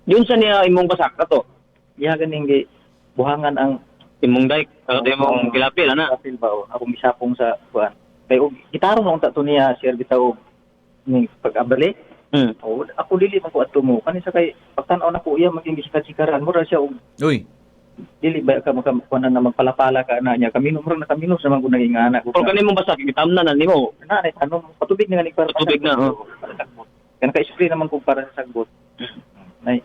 yun sa niya imong basak kato iya ganing gi buhangan ang imong dike kato imong kilapil ana kilapil ba akong misapong sa kuan kay og gitarong ang tato niya sir bitaw ning pag-abali ako dili man ko adto mo kanisa kay pagtan-aw na ko iya maging gisikar-sikaran mura siya og uy dili ba ka makakuan na magpalapala ka na niya kami mura na kaminos naman ko naging anak ko pero kanimo basak gitamnan na nimo na tanong patubig na ni para patubig na kan ka-spray naman ko para sa sagbot nay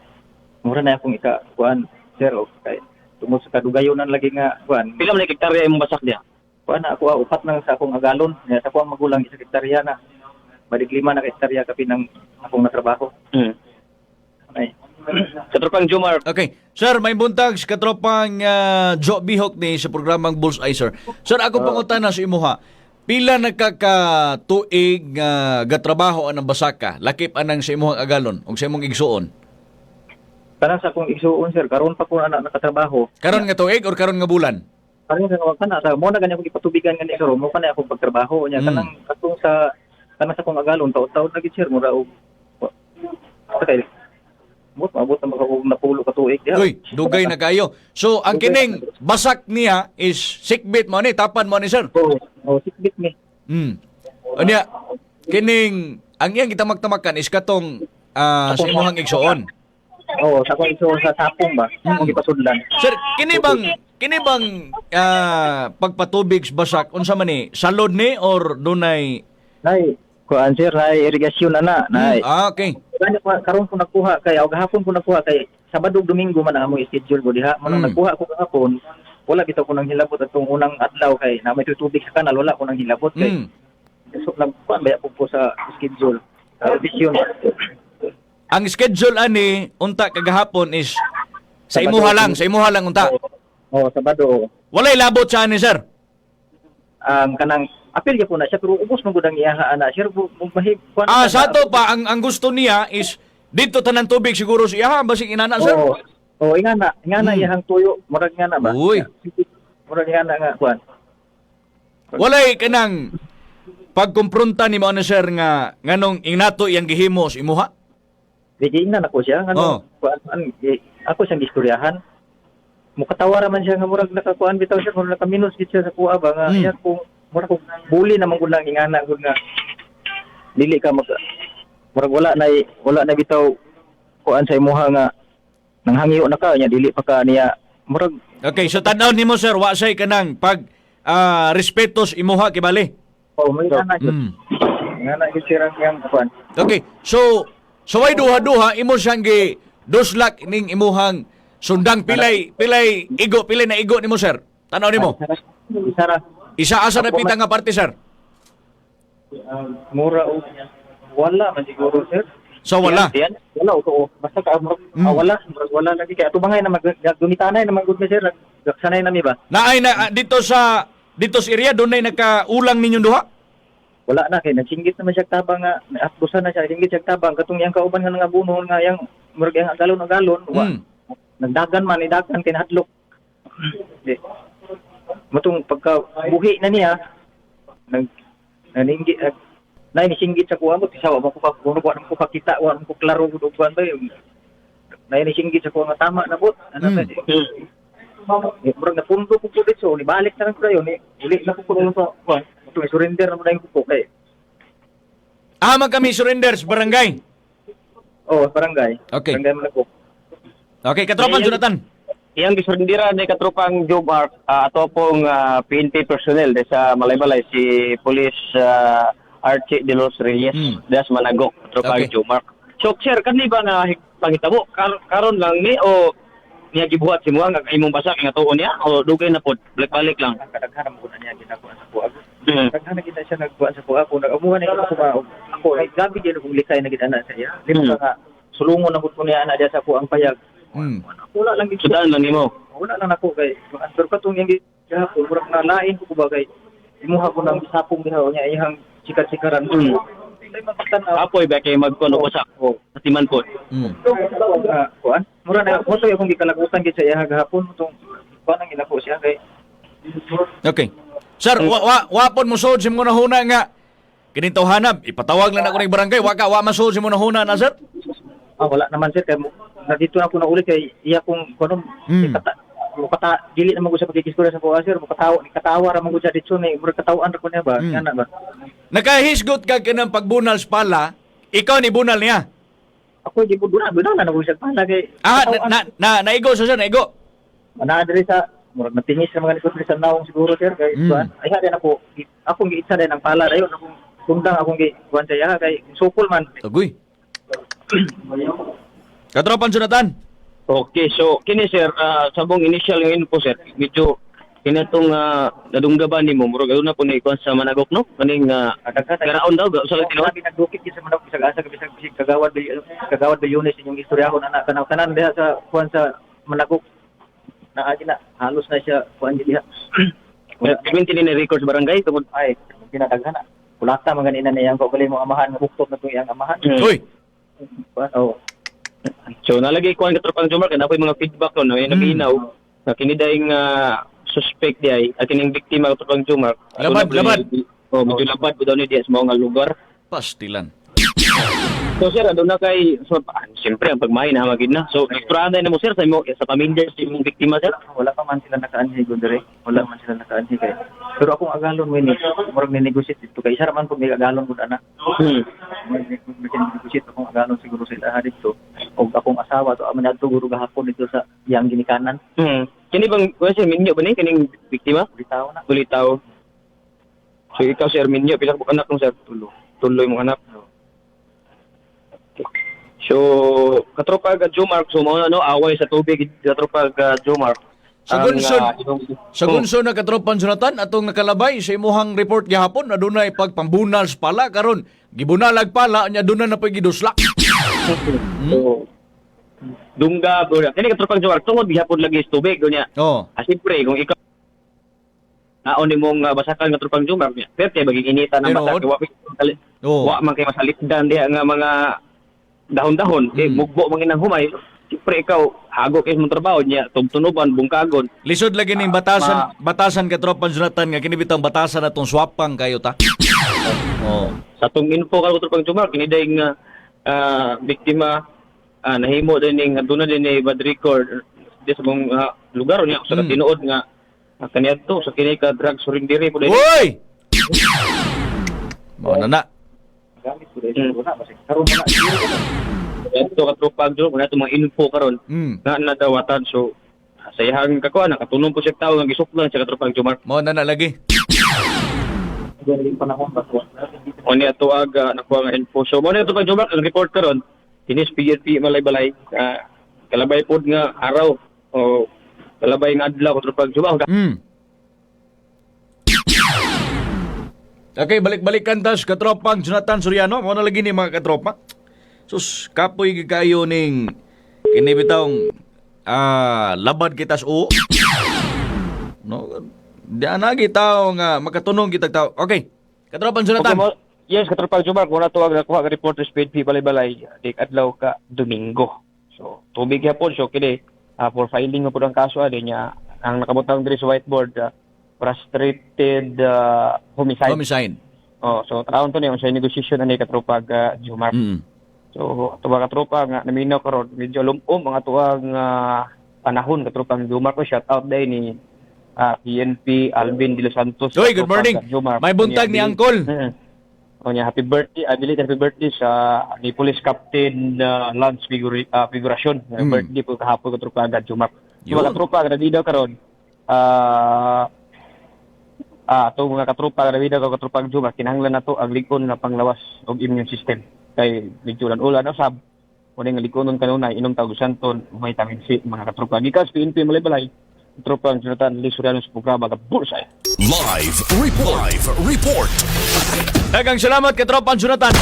mura na akong kuan sir kay tungod sa kadugayonan lagi nga kuan pila man hektarya imong basak diha kuan ako upat na sa akong agalon nya sa akong magulang isa hektarya na balik 5 na hektarya kapi ng akong natrabaho ay Katropang Jomar. Okay. Sir, may buntag sa katropang Joe Bihok ni sa programang Bullseye, sir. Sir, ako pangutana sa imuha. Pila nagkakatuig gatrabaho anang basaka? Lakip anang sa imuhang agalon o sa imong igsuon? Kanang sa akong igsuon, sir. Karon pa ko anak nakatrabaho. Karon nga tuig or karon nga bulan? Karon nga kana sa mo na ganyan akong ipatubigan nga sir. Mo pa na akong pagtrabaho nya kanang katong sa akong agalon taon-taon lagi sir mura og okay. Abot na makakog na pulo ka tuig diha. Uy, dugay na kayo. So, ang kining basak niya is sikbit mo ni, tapan mo ni sir? Oo, sikbit ni. Anya, kining, ang iyang itamag-tamakan is katong sa imuhang igsuon. Oo, sa akong igsuon sa tapong ba? Akong ipasudlan. Sir, kini bang pagpatubig sa basak, unsa man ni, salod ni or dunay? Nay, kuan sir, nay irigasyon na. Okay. Karon ko nakuha kay og gahapon ko nakuha kay Sabado Domingo man ang among schedule ko diha. Man nagkuha ko gahapon, wala bitaw ko nang hilabot atong unang adlaw kay na may tubig sa kanal wala ko nang hilabot kay. So nagkuan baya ko sa schedule. Vision. Ang schedule ani unta kagahapon is sa imuha lang unta. Oo, Sabado. Walay labot sa ani sir. Ang kanang apil gyapon na siya pero ubos man gud ang iyaha ana sir mahig kuan. Sa to pa ang gusto niya is dito tanan tubig siguro siya basig inana sir. Oo, ingana iyahang tuyo murag ngana ba? Uy. Murag ngana nga kuan. Walay kanang pagkumpronta ni mo na sir nga nganong ingnato iyang gihimo sa imuha. Digingnan ako siya nganong kuan ako siyang istoryahan. Mukatawara man siya nga murag nakakuan bitaw siya murag nakaminos gid siya sa kuha ba nga iya kung mura ko buli naman gud lang ingana gud nga dili ka murag wala na bitaw kuan sa imuha nga nanghangyo na ka nya dili pa ka niya murag. Okay, so tan-aw nimo sir, wa say kanang pag respetos imuha kibali. Oh, may na nga na gisirang yang kuan. Okay, so way duha-duha imo siyang gi doslak ning imuhang sundang pilay na igo nimo sir. Tan-aw nimo. Isa asa na pita nga parte sir? Mura o wala man siguro sir. So wala. Wala o basta ka wala lagi kay ato bangay na magdumitanay na magud sir. Sanay na mi ba? Naay na dito sa area dunay nakaulang ninyong duha? Wala na kay nagsinggit naman siya tabang nga naatbusan na siya singgit siya tabang katong yang kauban nga nangabuno nga yang murag yang galon nagdagan man idagan kay hadlok. Matong pagka buhi na niya naninggit na nisinggit sa kuha mo tisawa mo ko kakita wa mo ko klaro gud uban ba na nisinggit sa kuha nga tama na bot murag na pundo ko pud so ni balik na lang ko dayon ni uli na ko kuno sa kuha ito surrender na mo dayon ko kay kami surrenders barangay. Barangay. Okay. Barangay man ako. Okay, katropan Jonathan. Iyang gisurrendera ni katropang Jomar ato pong PNP personnel sa Malaybalay si Police Archie de los Reyes das Managok katropang Jomar. So sir kanli ba nga pangitabo karon lang ni o niya gibuhat si mo nga imong basak nga tuon niya o dugay na pod balik lang Kadaghan mo na niya ginakuha sa kuha. Kadaghan kita siya nagkuha sa kuha ko nagamuha na ako ay gabi din kung likay na gitana sa iya. Di ba nga sulungon na ko niya ana dia sa kuha ang payag. Wala lang gid sudan lang nimo. Wala lang ako kay answer ka tong yang gihapon murag na lain ko ba kay imuha ko nang sapong gihaw niya iyang sikat-sikaran. Apoy ba kay magkuno basak o satiman pod. Kuan mura na mo to akong gikalagutan gid sa iya gahapon tong kuan ang ilako siya kay. Okay. Sir, wapon mo sod si mo na huna nga kinintaw hanap ipatawag lang ako ng barangay wa masod si mo na huna na sir. Wala naman sir kay dito ako na uli kay iya kong kuno dili na mo sa pagkikiskwela sa kuha sir katawa ra mo sa dito ni mura katawan ra ko niya ba kana ba. Nakahisgot ka kanang pagbunal sa pala, ikaw ni bunal niya. Ako di bunal na ako sa pala kay naigo sa sir naigo. Ana diri sa murag natingis sa mga likod sa nawong siguro sir kay kuan ay hadin ako giitsa din ang pala dayon akong kundang akong kuan sa iya kay sukol man. Agoy. Katropan Jonathan. Okay, so kini sir sabong initial yung info sir medyo kinatong nadunggaban nimo murag aduna po ni kuan sa Managok no kaning garaon daw sa tinuod nagdukit sa Managok bisag asa bisag kagawad ba Yunes inyong istoryahon ana tanan diha sa kuan sa Managok na na halos na siya kuan diha. Community ni records barangay tungod ay pinadaghan na kulata man ganina na yang ko gali mo amahan nga buktot na to yang amahan. Hoy. So nalagay ko ang katropang Jomar kana apoy mga feedback no naginaw na kinidaing suspect di ay at kining biktima katropang Jomar labad medyo labad daw ni di sa mga lugar pastilan. So sir aduna kay siyempre ang pagmahay na magid na so ekstraday na mo sir sa imo sa pamilya sa imong biktima sir wala pa man sila nakaanhi gundere wala man sila nakaanhi kay pero akong agalon wini murag ni negotiate dito kay isa ra man pud may agalon pud ana negotiate akong agalon siguro sila dito og akong asawa to aman adto guro gahapon dito sa yang ginikanan kini bang kasi minyo ba ni kining biktima bulitaw so ikaw sir minyo pila ka anak mo sir tuloy mo anak. So katropag Jomar so mo no away sa tubig katropag Jomar. Sagunson na katropan Jonathan atong nakalabay sa imuhang report gihapon adunay pagpambunal sa pala karon gibunalag pala nya aduna na pagiduslak. So dungga bro kini katropag Jomar tungod gihapon lagi sa tubig dunya. Siyempre kung ikaw naon nimong basakan katropang Jomar niya perte baging inita ng basak wa man kay masalipdan diha nga mga dahon-dahon mugbo man ginang humay siyempre ikaw hago kay mong trabaho niya tugtunuban bungkagon lisod lagi ning batasan katropan Jonathan nga kini bitang batasan atong swapang kayo ta. Sa tong info katropang Jomar kini daing biktima nahimo din ning aduna din ni bad record di sa mong lugar niya sa tinuod nga kaniadto sa kini ka drug surrendere po din. Hoy! Mao na. gamit ko dahil na kasi karon na Ito katropa Jumar, muna ito mga info karon na nadawatan. So, sa iyang kakuan, nakatulong po siya tao ng gisuklan sa katropa Jumar. Mo na lagi. panahon ba ko. O niya tuwag nakuha nga info. So, muna ito Jumar, ang report karon tinis PNP Malay-Balay, kalabay po nga araw o kalabay nga adlaw katropa Jumar. Okay, balik-balikan tas katropang Jonathan Soriano. Mo na lagi ni mga katropa. Sus, kapoy kayo ning kinibitawng labad kita sa uo. No, diyan na kita nga makatunong kita tao. Okay, katropang Jonathan. Okay, yes, katropang Jumar, kung natuwag nakuha nga report sa PNP Balay-Balay, dik adlaw ka Domingo. So, tubig yapon. So, kini for filing mo po ng kaso niya ang nakabutang diri sa whiteboard, frustrated homicide. Oh, so taon to niya sa negosasyon ani katropa Jumar. So tuwa katropa nga naminaw karon medyo lumom mga tuwang panahon katropa Jumar ko shout out day ni PNP Alvin de los Santos. Oy, good morning. Jumar. May buntag ni Uncle. O niya happy birthday, happy birthday sa ni Police Captain Lance Figuracion. Birthday po kahapon katropa Jumar. Tuwa katropa nga daw karon ato mga katropa Ravida o katropang Jumar, kinahanglan na to ang likon na panglawas og immune system. Kay medyo ulan na sab, muna nga likonon kanunay, inom tagusanton, vitamin C, mga katropa. Gikas, PNP Malay-Balay, katropang Jonathan Lee Soriano sa programa, Bursay. Live report. Dagang salamat katropang Jonathan.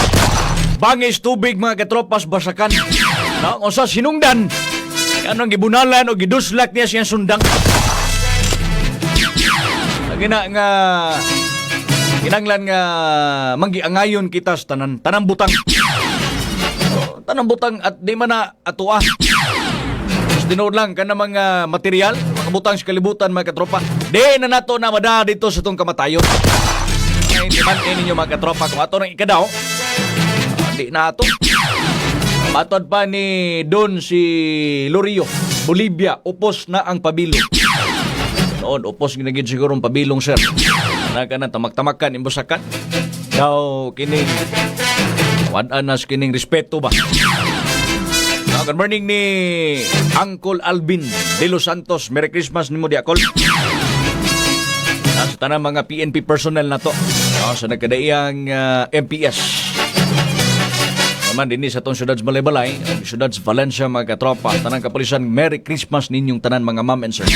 Bangis tubig mga katropas basakan. Na, o sa sinungdan, anong gibunalan o giduslak niya siyang sundang. Kinanglan nga manggiangayon kita sa tanang butang. Tanang butang at di man na atua. Dinood lang ka na mga material, mga butang sa kalibutan mga katropa. Di na nato na mada dito sa itong kamatayon. Ay, di man ninyo mga katropa. Kung ato ng ikadaw, di na ato. Matod pa ni Don si Lorio, Bolivia, upos na ang pabilo. Noon, upos ginagin siguro ang pabilong, sir. Naka na tamak-tamakan, imbusakan. Daw, kining wadanas, kining respeto ba? Good morning ni Uncle Alvin de los Santos. Merry Christmas ni mo di akol. Sa tanang mga PNP personnel na to. Sa nagkadaiyang MPS. Naman din sa itong syudad sa Malay-Balay, syudad sa Valencia, mga katropa. Tanang kapulisan, Merry Christmas ninyong tanan mga ma'am and sir.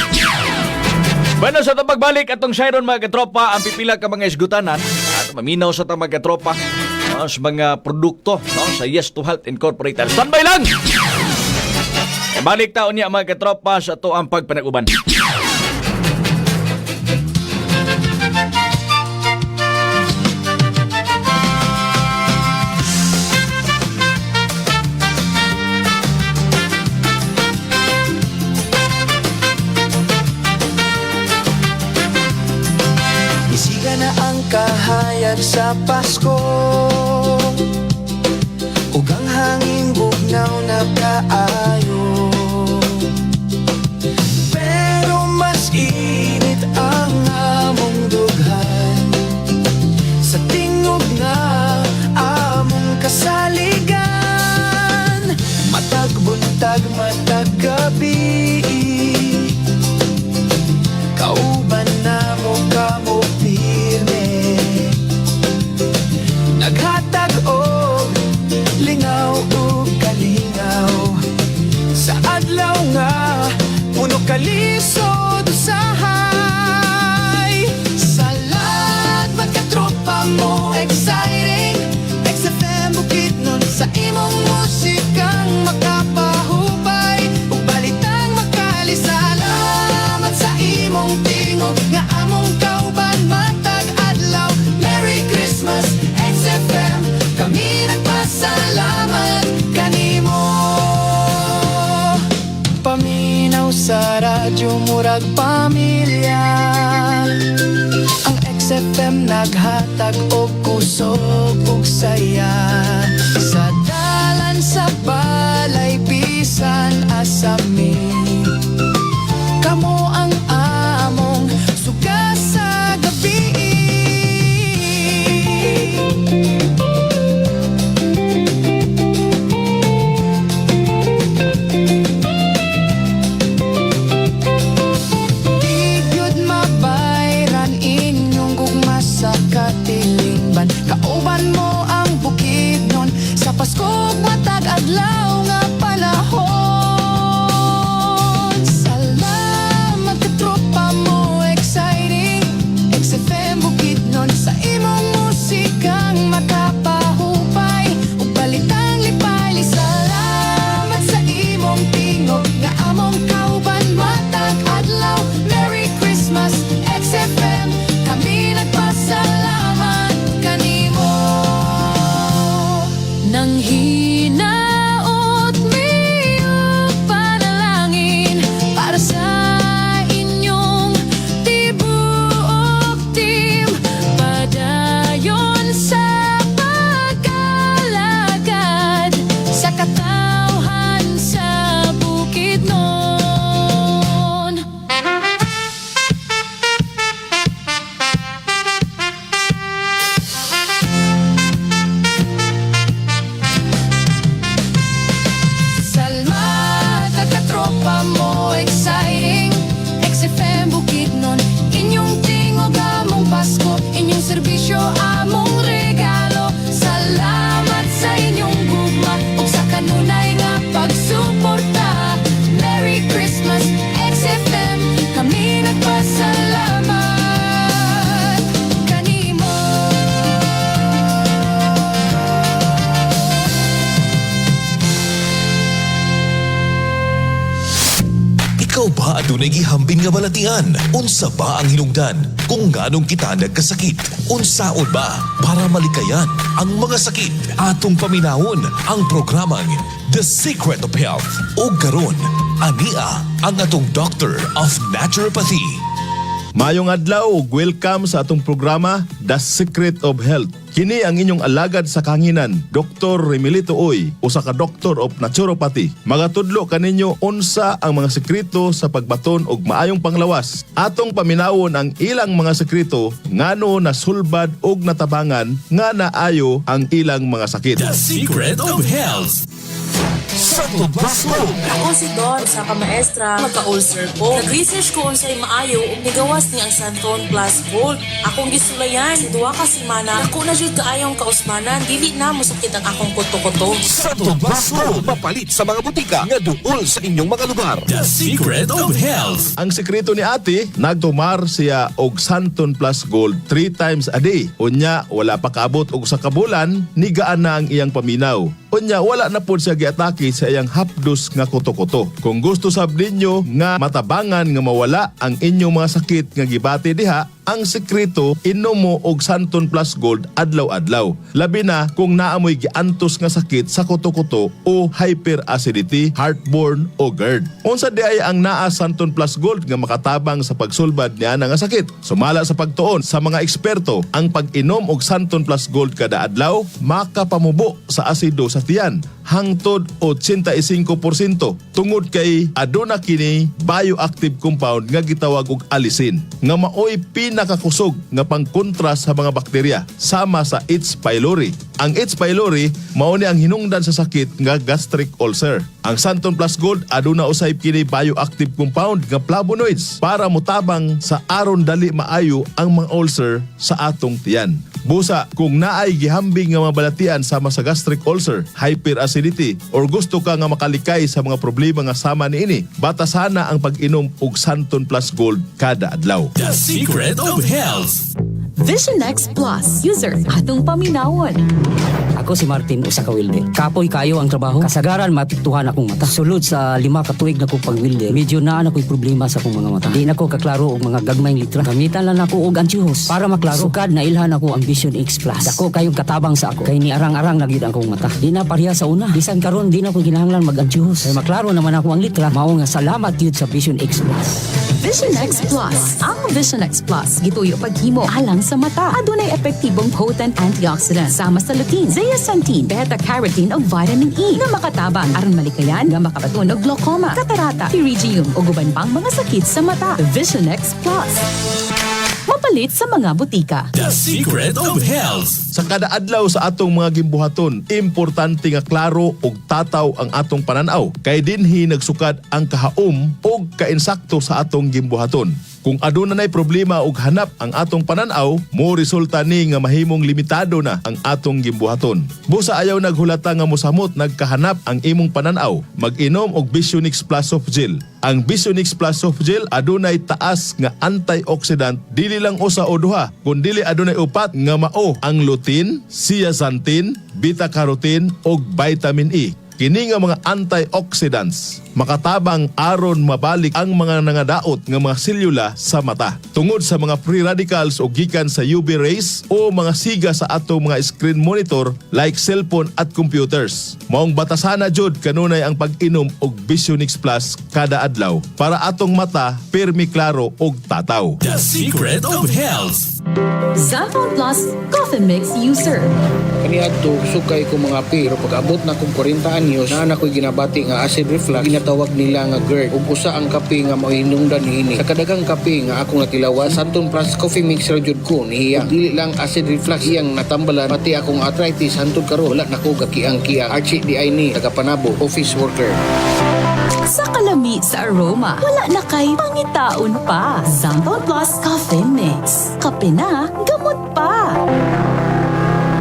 Bueno, sa itong pagbalik atong Siron mga katropa, ang pipila ka mga isgutanan at maminaw sa itong mga katropa sa mga produkto sa Yes to Health Incorporated. Standby lang! Balik taon niya mga katropa sa ito ang pagpanag-uban. Kahayag sa Pasko ug ang hangin bugnaw na kaayo, pero mas init ang among dughan sa tingog nga among kasaligan. Matag buntag, matag gabi, kauban na mo kamo pirme. Naghatag og lingaw ug kalingaw sa adlaw nga puno kalisod usahay. Salad magkatropa mo exciting, XFM Bukidnon sa imong musikang makapahubay ug balitang makalisalamat sa imong tingog nga among kauban matag adlaw. Merry Christmas XFM, kami nagpasalamat kanimo. Paminaw sa radyo murag pamilya, ang XFM naghatag og kusog ug saya. Sa dalan sa balay bisan asami, kamo ang among suga sa gabi. ba adunay gihambing nga balatian? Unsa ba ang hinungdan? Kung nganong kita nagkasakit? Unsaon ba para malikayan ang mga sakit? Atong paminawon ang programang The Secret of Health. O karon, ania ang atong Doctor of Naturopathy. Mayong adlaw ug welcome sa atong programa The Secret of Health. Kini ang inyong alagad sa kanginan, Dr. Remilito Oy, usa ka Doctor of Naturopathy. Magatudlo kaninyo unsa ang mga sekreto sa pagbaton og maayong panglawas. Atong paminawon ang ilang mga sekreto ngano nasulbad og natabangan nga naayo ang ilang mga sakit. The Secret of Health. Santo Blasco. Ako si Don sa kamaestra, magka-ulcer ko. Nag-research ko unsay maayo ug nigawas ni ang Santon Plus Gold. Akong gisulayan, duwa ka semana. Ako na jud kaayong kausmanan, dili na mo sakit ang akong kuto-kuto. Santo Blasco. Mapalit sa mga butika nga duol sa inyong mga lugar. The Secret of Health. Ang sekreto ni ate, nagtumar siya og Santon Plus Gold 3 times a day. Unya, wala pa kaabot og sa kabulan, nigaan na ang iyang paminaw. Unya, wala na po siya giatake sa iyang hapdos nga kuto-kuto. Kung gusto sab ninyo nga matabangan nga mawala ang inyong mga sakit nga gibati diha, ang sekreto inom mo og Santon Plus Gold adlaw-adlaw. Labi na kung naamoy giantos nga sakit sa kuto-kuto o hyperacidity, heartburn o GERD. Unsa di ay ang naa Santon Plus Gold nga makatabang sa pagsulbad niya nga sakit. Sumala sa pagtuon sa mga eksperto, ang pag-inom og Santon Plus Gold kada adlaw makapamubo sa asido sa tiyan hangtod 85% tungod kay aduna kini bioactive compound nga gitawag og alisin nga maoy pinakakusog nga pangkontra sa mga bakterya sama sa H. pylori. Ang H. pylori mao ni ang hinungdan sa sakit nga gastric ulcer. Ang Santon Plus Gold aduna usay kini bioactive compound nga flavonoids para mutabang sa aron dali maayo ang mga ulcer sa atong tiyan. Busa, kung naay gihambing nga mabalatian sama sa gastric ulcer, hyperacidity, or gusto ka nga makalikay sa mga problema nga sama niini, batasana ang pag-inom og Santon Plus Gold kada adlaw. The Secret of Health. Vision X Plus. User, atong paminawon. Ako si Martin usa ka wilde. Kapoy kayo ang trabaho. Kasagaran mapiktuhan akong mata. Sulod sa 5 ka tuig na kong pagwilde, medyo na ako'y problema sa akong mga mata. Di na ko kaklaro og mga gagmayng litra. Gamitan lang ako og antihuos para maklaro. Sukad na ilhan ako ang Vision X Plus. Dako kayong katabang sa ako. Kay ni arang-arang na gyud ang akong mata. Di na pareha sa una. Bisan karon di na ko kinahanglan mag-antihuos. Kay maklaro naman ako ang litra. Mao nga salamat gyud sa Vision X Plus. Vision X Plus. Ang Vision X Plus gituyo paghimo alang sa mata. Adunay epektibong potent antioxidant sama sa lutein, zeaxanthin, beta-carotene ug vitamin E nga makatabang aron malikayan nga makabaton og glaucoma, catarata, pterygium ug uban pang mga sakit sa mata. Vision X Plus. Mapalit sa mga butika. The Secret of Health. Sa kada adlaw sa atong mga gimbuhaton, importante nga klaro ug tataw ang atong pananaw. Kay dinhi nagsukad ang kahaom ug kainsakto sa atong gimbuhaton. Kung aduna nay problema ug hanap ang atong pananaw, mo resulta ni nga mahimong limitado na ang atong gimbuhaton. Busa ayaw naghulata nga mosamot nagkahanap ang imong pananaw, mag-inom og Vision X Plus Soft Gel. Ang Vision X Plus Soft Gel adunay taas nga antioxidant, dili lang usa o duha, kundi adunay upat nga mao ang lutein, zeaxanthin, beta-carotene ug vitamin E. Kini nga mga antioxidants makatabang aron mabalik ang mga nangadaot nga mga selula sa mata tungod sa mga free radicals o gikan sa UV rays o mga siga sa atong mga screen monitor like cellphone at computers. Maong batasana jud kanunay ang pag-inom og Vision X Plus kada adlaw para atong mata permi klaro og tataw. The Secret of Health. Santon Plus Coffee Mix User. Kaniadto sukay ko mga pero pag-abot na kong 40 anyos na anak ko'y ginabati nga acid reflux, ginatawag nila nga GERD. Ug usa ang kape nga mahinungdan niini. Sa kadagang kape nga akong natilawas, Santon Plus Coffee Mixer jud ko niya. Dili lang acid reflux iyang natambalan, pati akong arthritis hantod karon wala nako gakiang-kiang. Archie di ay ni tagapanabo, office worker. Sa kalami sa aroma, wala na kay pangitaon pa. Santon Plus Coffee Mix. Kape na, gamot pa.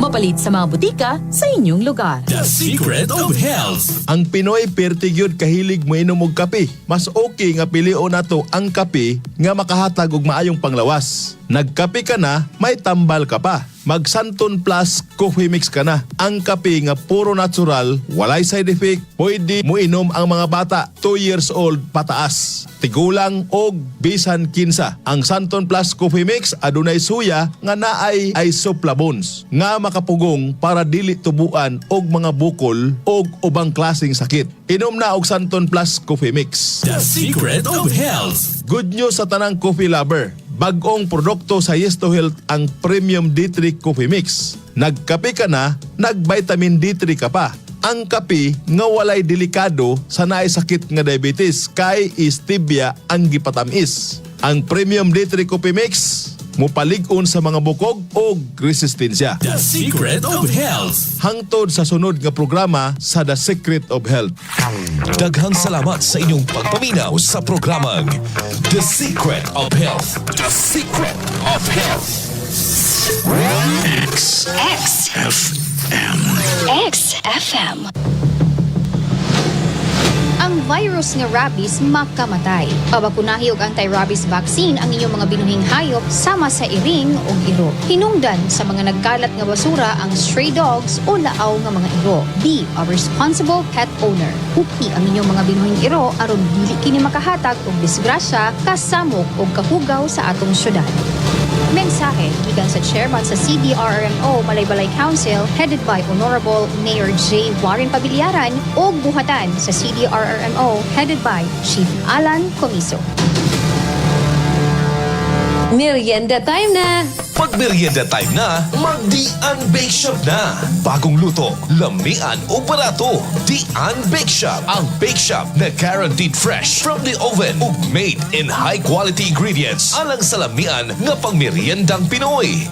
Mapalit sa mga butika sa inyong lugar. The Secret of Health. Ang Pinoy pertigyud kahilig moinom og kape. Mas okay nga pilion nato ang kape nga makahatag og maayong panglawas. Nagkape ka na, may tambal ka pa. mag Santon Plus Coffee Mix ka na. Ang kape nga puro natural, walay side effect, pwede mo inom ang mga bata 2 years old pataas. Tigulang og bisan kinsa. Ang Santon Plus Coffee Mix adunay suya nga naay isoflavones nga makapugong para dili tubuan og mga bukol og ubang klaseng sakit. Inom na og Santon Plus Coffee Mix. The secret of health. Good news sa tanang coffee lover. Bagong produkto sa Yes to Health ang Premium D3 Coffee Mix. Nagkape ka na, nag-vitamin D3 ka pa. Ang kape nga walay delikado sa naay sakit nga diabetes kay stevia ang gipatamis. Ang Premium D3 Coffee Mix mupalig-on sa mga bukog o resistensya. The secret of health. Hangtod sa sunod nga programa sa The Secret of Health. Daghang salamat sa inyong pagpaminaw sa programang The Secret of Health. The secret of health. XFM. XFM. Ang virus nga rabies makamatay. Pabakunahi og anti-rabies vaccine ang inyong mga binuhing hayop sama sa iring o iro. Hinungdan sa mga nagkalat nga basura ang stray dogs o laaw nga mga iro. Be a responsible pet owner. Huki ang inyong mga binuhing iro aron dili kini makahatag og disgrasya, kasamok o kahugaw sa atong syudad. Mensahe gikan sa chairman sa CDRRMO Malaybalay Council headed by Honorable Mayor J. Warren Pabiliaran o buhatan sa CDRRMO headed by Chief Alan Comiso. Merienda time na! Pag merienda time na, mag-Dian Bake Shop na. Bagong luto, lamian o barato. Dian Bake Shop. Ang bake shop na guaranteed fresh from the oven ug made in high quality ingredients. Alang sa lamian nga pang meriendang Pinoy.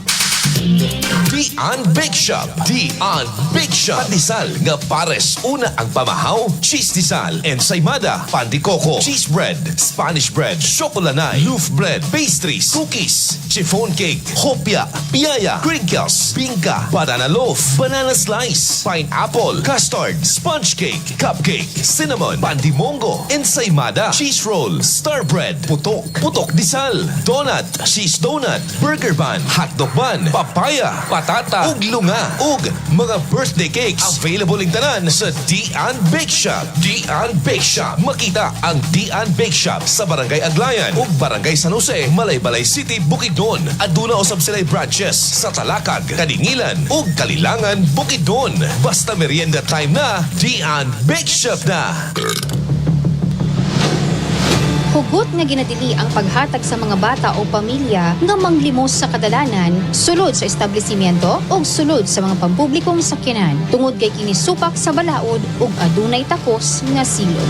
Dian Bake Shop. Dian Bake Shop. Pandesal nga pares una ang pamahaw, cheese disal, ensaymada, pandikoko, cheese bread, Spanish bread, chocolanay, loaf bread, pastries, cookies, chiffon cake, hopia, piyaya, crinkles, bingka, banana loaf, banana slice, pineapple, custard, sponge cake, cupcake, cinnamon, pandimongo, ensaymada, cheese roll, star bread, putok, putok disal, donut, cheese donut, burger bun, hotdog bun, papaya, patata, ug lunga, ug mga birthday cakes. Available ing tanan sa Dian Bake Shop. Dian Bake Shop. Makita ang Dian Bake Shop sa Barangay Aglayan ug Barangay San Jose, Malaybalay City, Bukidnon. Aduna usab sila'y branches sa Talakag, Kadingilan ug Kalilangan, Bukidnon. Basta merienda time na, Dian Bake Shop na. Hugot nga ginadili ang paghatag sa mga bata o pamilya nga manglimos sa kadalanan sulod sa establishmento o sulod sa mga pampublikong sakyanan tungod kay kini supak sa balaod ug adunay takos nga silog.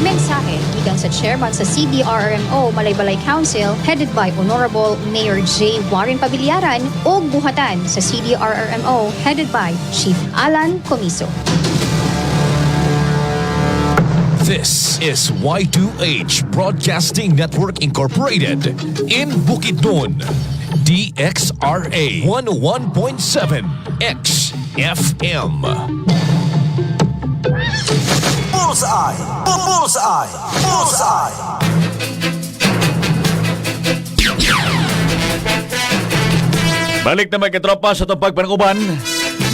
Mensahe gikan sa chairman sa CDRRMO Malaybalay Council headed by Honorable Mayor J. Warren Pabiliaran o buhatan sa CDRRMO headed by Chief Alan Comiso. This is Y2H Broadcasting Network Incorporated in Bukidnon. DXRA 101.7 XFM. Bullseye! Bullseye! Bullseye! Balik na mga katropa sa itong pagpanuban.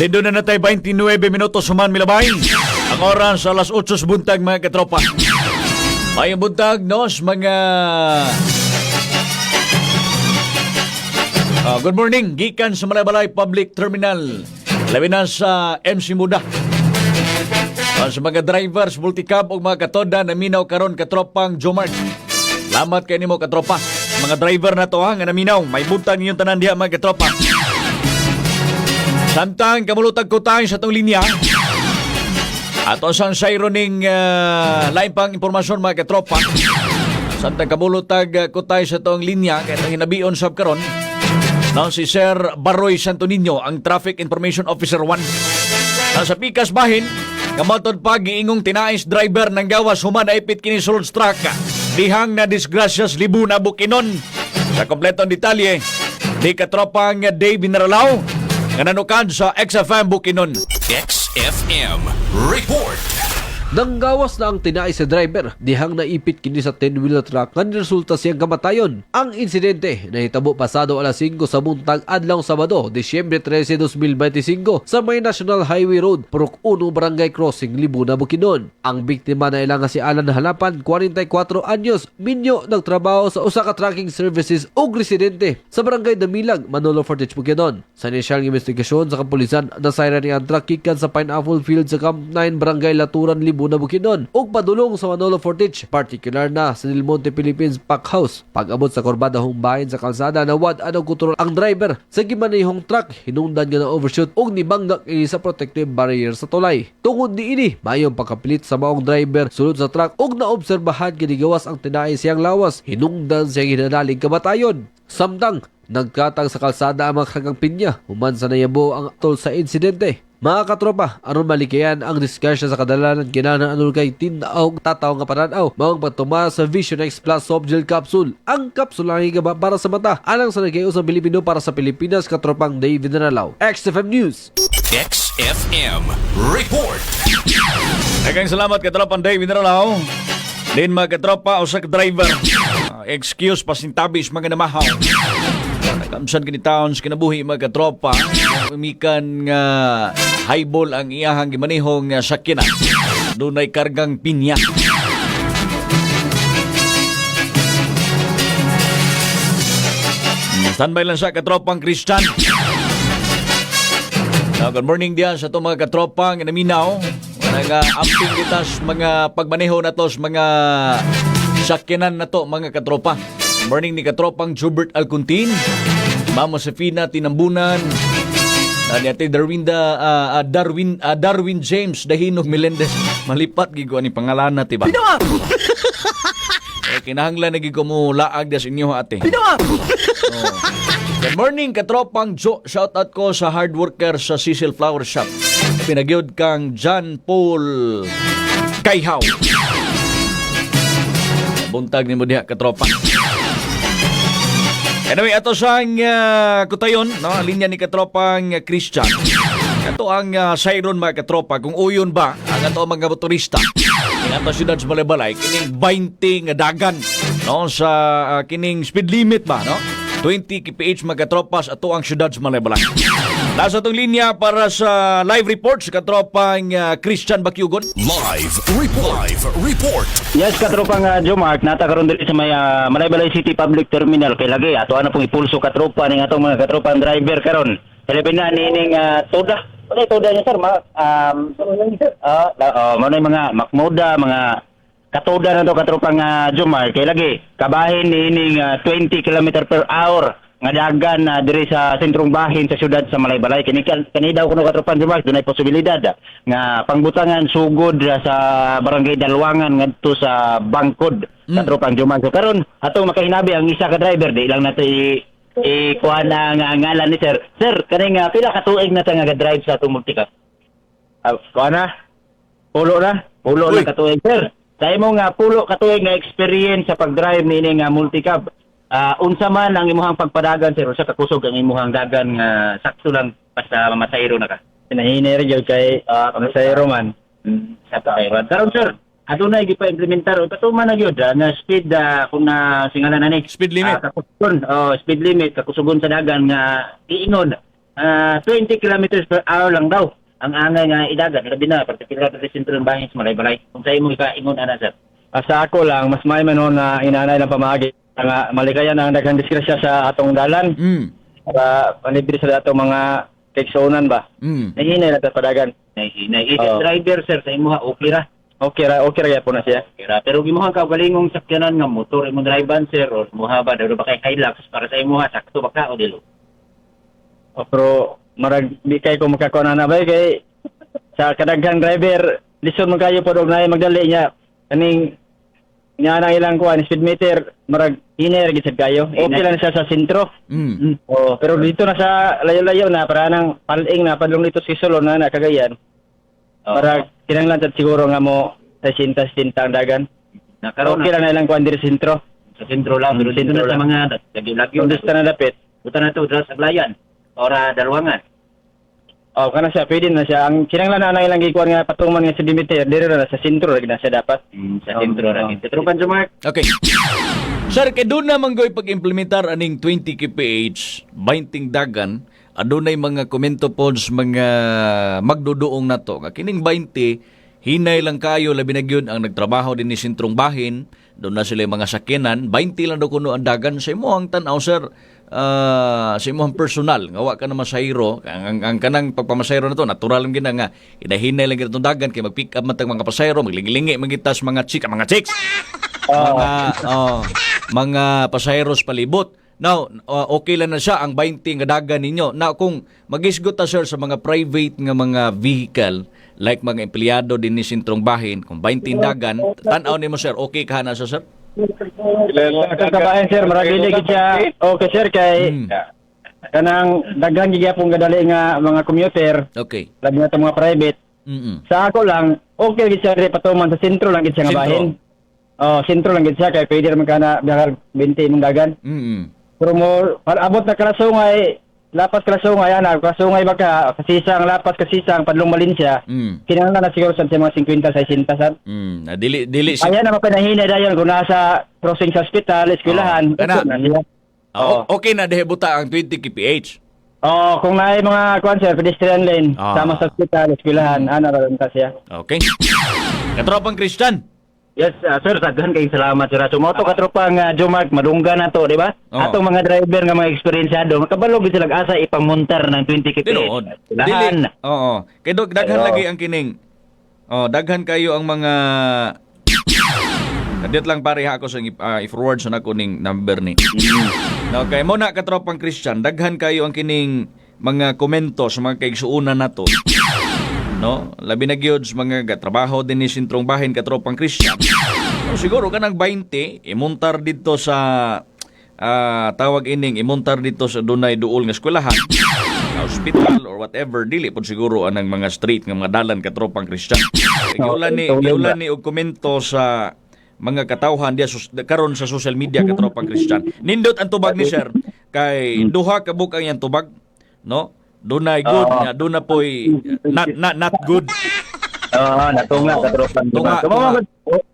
Dito na natay 29 minutos human milabay. Ang oras sa alas 8 buntag mga katropa. May buntag nos mga... good morning. Gikan sa Malaybalay Public Terminal. Labi na sa MC Muda. Sa mga drivers, multicab o mga katoda na minaw karon katropang Jomart. Salamat kayo nimo katropa. Mga driver na to nga naminaw. May buntag ninyong tanan diha mga katropa. Samtang kamulutag ko tayo sa itong linya. At osang sayro ning lain pang impormasyon mga katropa. Samtang kamulutag ko tayo sa itong linya. Kaya itong hinabion sab karon. Now si Sir Baroy Santo Niño, ang Traffic Information Officer 1. Sa Pikas Bahin, kamatod pa giingong tinais driver ng gawas human na ipit kini sulod truck. Dihang na disgrasyas libu na Bukinon. Sa kompletong detalye, di katropang Dave Binaralaw, nga nanukan sa XFM Bukinon. XFM Report. Nanggawas na ang tinay sa driver, dihang naipit kini sa 10-wheel truck nga resulta siyang kamatayon. Ang insidente nahitabo pasado alas 5 sa buntag adlaw Sabado, Disyembre 13, 2025 sa may National Highway Road, Purok 1, Barangay Crossing, Libuna, Bukidnon. Ang biktima na ilang si Alan Halapan, 44 anyos, minyo nagtrabaho sa usa ka tracking services ug residente sa Barangay Damilag, Manolo Fortich, Bukidnon. Sa inisyal nga investigasyon sa kapulisan, nasayra ni ang truck gikan sa Pineapple Field sa Camp 9, Barangay Laturan, Libuna, Bukidnon ug padulong sa Manolo Fortich, particular na sa Del Monte Philippines Pack House. Pag-abot sa kurbadahong bahin sa kalsada, nawad anong kontrol ang driver sa gimanihong truck, hinungdan nga na overshoot ug nibanggak ini sa protective barrier sa tulay. Tungod ni ini, mayong pagkapilit sa maong driver sulod sa truck ug naobserbahan ginigawas ang tinay siyang lawas, hinungdan siyang hinanalig kamatayon. Samtang nagkatag sa kalsada ang mga kargang pinya, human sa nayabo ang tol sa insidente. Mga katropa, aron malikayan ang diskasya sa kadalanan kinahanglan anul kay tindaog tataw nga pananaw mao pagtuma sa Vision X Plus Soft Gel Capsule. Ang capsule ang higaba para sa mata, alang sa nagayo sa Pilipino para sa Pilipinas, katropang David Nalaw. XFM News. XFM Report. Daghang salamat katropang David Nalaw. Din mga katropa o sa driver. Excuse pasintabis mga namahaw. Kamsan kinitaon sa kinabuhi mga katropa, umikan nga highball ang iyahang gimanihong sakyanan. Dunay kargang pinya. Standby lang sa katropang Christian. Good morning diyan sa itong mga katropang naminaw. Nag-amping kita sa mga pagmaneho na to sa mga sakyanan na to mga katropa. Morning ni katropang Jubert Alcuntin, Mama Sefina Tinambunan, ni Ate Darwin James Dahinog Melendez. Malipat gigo ani pangalan na tiba. Kinahanglan na gigo mo laag das inyo ate. Good morning katropang Jo. Shout out ko sa hard worker sa Cecil Flower Shop. Pinagyod kang John Paul Kayhaw. Buntag ni mo diha katropa. Anyway, ato siyang kutayon, no? Linya ni katropang Christian. Ito ang sayron mga katropa. Kung uyon ba, ang ato mga motorista, ang ato siyudad sa Balay-Balay, kining 20 nga dagan, no? Sa kining speed limit ba, no? 20 kph mga katropas, ato ang siyudad sa Balay-Balay. Nasa itong linya para sa live report sa katropang Christian Bakyugon. Live report. Yes, katropang Jomark, natakaroon din sa may Malaybalay City Public Terminal kay lagi ato ana pong ipulso katropa ning atong mga katropang driver karon. Labi na nining toda. Ano toda niya sir? Manay mga makmoda, mga katoda na to katropang Jomark kay lagi kabahin nining 20 km per hour nga dagan diri sa sentrong bahin sa syudad sa Malaybalay. Kani daw kuno katropang Jomark dunay posibilidad nga pangbutangan sugod sa barangay Dalwangan ngadto sa Bangkod katropang Jomark. So karon atong makahinabi ang isa ka driver di lang nato kuha na nga ngalan ni sir. Sir, kani pila ka tuig na ta nga drive sa atong multicab? Kuha na? Pulo na ka tuig sir. Sa imo nga pulo ka tuig nga experience sa pag-drive ni nga multicab. Unsa man ang imuhang pagpadagan sir, sa kakusog ang imuhang dagan nga sakto lang basta mamasayro na ka. Pinahinay gyud kay mamasayro man. Sa payron. Karon sir, adunay gipa-implementar o patuman na gyud na speed kung na singalan na ni speed limit. Kakusugon, speed limit kakusugon sa dagan nga iingon 20 kilometers per hour lang daw ang angay nga idagan. Labi na particular sa sentrong bahin sa Malaybalay. Kung sa imo ika-ingon ana sir. Sa ako lang mas may manon na inanay ng pamagi nga malikayan ang daghang disgrasya sa atong dalan. Para panibri sa atong mga teksonan ba. Nahinay na padagan. Nahinay. Driver sir sa imuha okay ra. Okay ra po na siya. Pero imuha ka galingong sakyanan nga motor imong drivean sir or muha ba daw ba kay Hilux para sa imuha sakto ba ka o dilo? Pero marag di kay ko makakuha na ba kay sa kadaghang driver lison man kayo pod og naay magdali niya kaning nga nang ilang kuan speed meter marag hiner gid kayo. Okay lang siya sa sentro. Pero dito na sa layo-layo na para nang paling na padlong dito si Solon na Cagayan. Marag kinahanglan tad siguro nga mo sa sinta ang dagan. Okay lang na ilang kuan diri sentro. Sa sentro lang, pero sentro sa mga lagi-lagi. Kung gusto na dapit, buta na to sa Aglayan. Ora Dalwangan. Oh, kana siya, pwede na siya. Ang kinanglan na ilang gikuan nga patuman nga sa Dimeter, dire na sa sentro lagi na siya dapat. Sa sentro ra gid. Trupan Jumar. Okay. Sir, kay doon naman go'y pag-implementar aning 20 kph, 20 dagan, adunay mga komento po sa mga magduduong na to. Kining 20, hinay lang kayo, labi na yun ang nagtrabaho din ni Sintrong Bahin, doon na sila yung mga sakinan, 20 lang daw kuno ang dagan. Sa imo ang tanaw, sir, sa imo ang personal, ngawa ka na masayro, ang kanang pagpamasayro na to, natural lang gina nga, inahinay lang gina itong dagan, kaya mag-pick up matag mga pasayro, maglingi-lingi, magitas mga chicks, mga pasayros palibot. Now, okay lang na siya ang 20 nga dagan ninyo. Now, kung mag-isgot ta, sir, sa mga private nga mga vehicle, like mga empleyado din ni Sintrong Bahin, kung 20 dagan, tanaw ni mo, sir, okay ka na siya, sir? Kabayan sir, maragili gid siya. Okay sir kay kanang daghang gyapon gadali nga mga commuter. Okay. Labi na mga private. Sa ako lang, okay gid siya ri patuman sa sentro lang gid siya nga bahin. Oh, sentro lang gid siya kay pwede man kana bihar 20 mong dagan. Pero mo abot na kalasungay, lapas kalasungay ana, kalasungay baka kasisang lapas kasisang padlong Malinsia. Kinahanglan na siguro sa mga 50 60 sir. Dili ayan na mapanahinay dayon kung nasa crossing sa hospital, eskwelahan. Okay na dehe buta ang 20 kph. Kung naay mga kuan sir, pedestrian lane, sama sa hospital, eskwelahan, ana ra ta siya. Okay. Katropang Christian. Yes, sir, daghan kay salamat sir. Sumoto katropang Jomark madungga na to, di ba? Atong mga driver nga mga eksperyensado, makabalo gid sila asa ipamuntar ng 20 kph. Dili. Oo. Kay daghan lagi ang kining. Daghan kayo ang mga kadit lang pare ako sa i-forward sa nako ning number ni. Now kay mo na katropang Christian, daghan kayo ang kining mga komento sa mga kaigsuunan nato. No, labi na gyud mga trabaho din ni Sintrong Bahin katropang Christian. Siguro kanang 20 imuntar dito sa tawag ining imuntar dito sa dunay duol nga eskwelahan, hospital or whatever, dili pud siguro anang mga street nga mga dalan katropang Christian. Giulan ni og komento sa mga katawhan diya karon sa social media katropang Christian. Nindot ang tubag ni sir kay duha ka buk ang iyang tubag, no? Dunay good nga, duna po'y not good. Natunga katropang Jomark.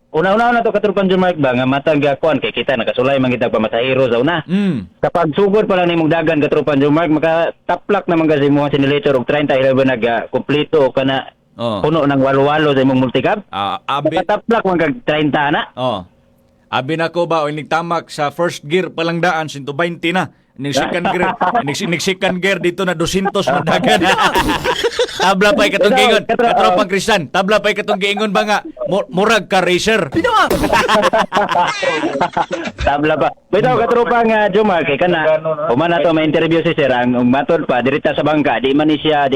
Una-una na to katropang Jomark ba nga matag kuan kay kita nakasulay man kita pamasahero sa una. Kapag sugod pa lang nimong dagan katropang Jomark, makataplak naman kasi mo simulator og 30 11 nag-kompleto o kana puno ng walo-walo sa imong multicab. Makataplak man kag 30 na. Abi na ko ba o nigtamak sa first gear palang daan 120 na. Second gear dito na 200 na dagan. Tabla pa'y katong giingon. Katropang Christian, tabla pa'y katong giingon ba nga murag ka racer. Tabla pa. Bitaw katropang Jomark kay kana humana to ma-interview si sir ang matod pa dirita sa bangka di man ni siya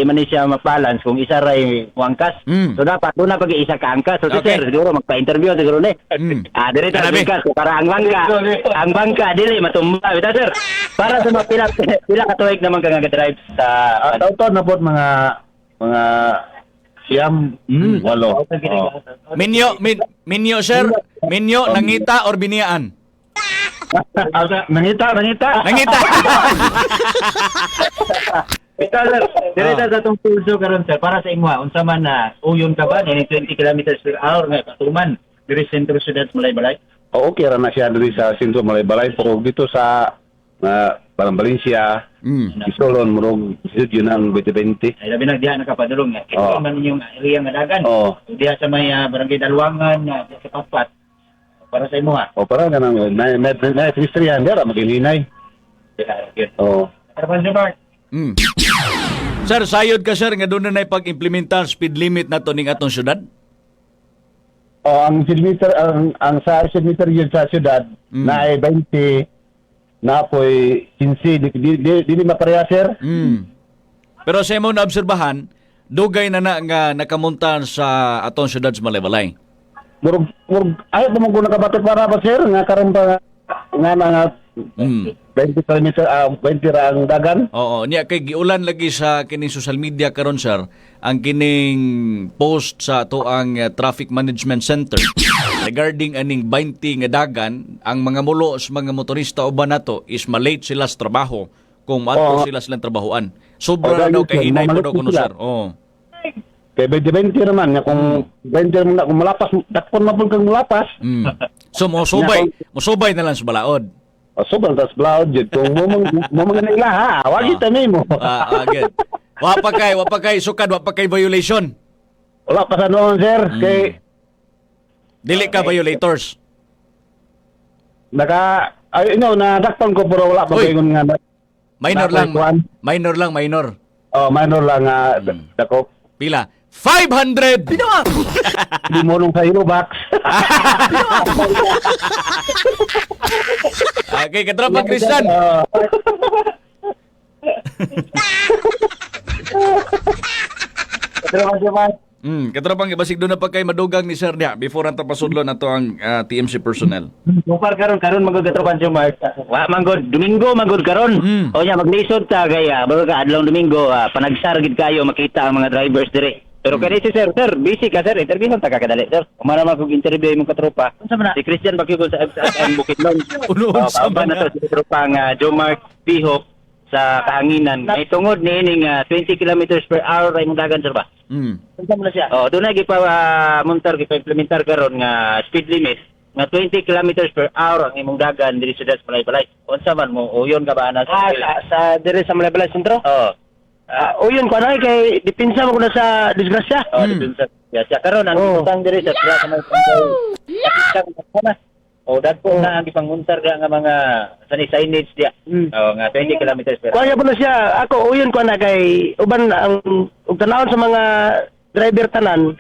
ma-balance kung isa ray wangkas. So dapat una pag isa ka angkas. So si sir siguro magpa-interview siguro ni. Dirita sa bangka para ang bangka dili matumba bitaw sir. Para sa mga pila ka tuig naman ka nga drive sa taon na pod mga siyam, walo. Minyo sir, minyo nangita or biniyaan? Nangita. Ito sir, direta sa itong pulso karon sir, para sa inwa, unsa man na uyon ka ba, 20 kilometers per hour nga patuman, diri sentro syudad Malaybalay? Okay ra na siya diri sa sentro Malaybalay, pero dito sa Parang Valencia, Isolon, murong yun ang 2020. Ay, labi na diha nakapadulong nga. Ito man yung area nga dagan. Diha sa may barangay Dalwangan, sa Papat. Para sa imo ha? Para ka nang may history yan, diya mag-ilinay. Katropang Jomark. Sir, sayod ka sir, nga doon na pag-implementar speed limit na to ning atong syudad? Ang speed meter, ang sa speed meter yun sa syudad, na ay 20, na po'y 15, di mapareha, sir? Pero sa imo naobserbahan, dugay na nga nakamuntan sa atong syudad sa Malaybalay. Ayaw pa mong nakabatot para ba, sir? Nga karon pa nga mga 20 kilometer, 20 ra ang dagan. Oo, niya kay giulan lagi sa kining social media karon sir, ang kining post sa ato ang Traffic Management Center regarding aning 20 nga dagan, ang mga mulo sa mga motorista uban nato is malate sila sa trabaho kung maadto Oo. sila silang trabahuan. Sobra Oo, na daw sir, kay hinay pa mamalik daw po kuno sila. sir. Oh. Kay 20-20 naman nga kung 20 naman na, kung malapas, dakpon na po kang malapas. Mm. So mosubay na lang sa balaod. Sobrang tas blood jud kung mo mga nila ha. Wag ita mo. Agad. Wa pa kay sukad, wa pa kay violation. Wala pa sa noon, sir. Kay Dili ka violators. na dakpan ko pero wala pa Uy. kayo nga. Minor lang. Minor. Minor. Oh, minor lang dako. Pila? 500! Binawa! Hindi mo nung sa Eurobox. Okay, katropa Christian. Katropang ibasig doon na pagkay madugang ni Sir niya before ang tapasudlo na to ang TMC personnel. Kupar karon magod katropan si Mark. Wa manggod Domingo magod karon. O nya maglisod ta kaya bago ka adlaw Domingo panagsar gid kayo makita ang mga drivers dire. Pero kani si sir, busy ka sir, interview ta kadali sir. Umara man kog interview imong katropa. Si Christian Bakugol sa FSM Bukidnon. Sa na to si katropa nga Jomark Pihok sa kahanginan. May tungod ni ining 20 kilometers per hour ay mong dagan sir ba? Unsa mo na siya? Oh, doon na montar gipa-implementar karon nga speed limit nga 20 kilometers per hour ang imong dagan diri sa Malaybalay. Unsa man mo uyon ka ba na sa diri sa Malaybalay sentro? Oh. Uyon ko na kay dipinsa mo ko na sa disgrasya. Oh, dipinsa. Siya karon ang utang diri sa mga O dagko na ang gipanguntar nga mga signage dia. O nga 20 kilometers per hour. Kaya po na siya, ako uyon ko na kay uban ang tanawon sa mga driver tanan.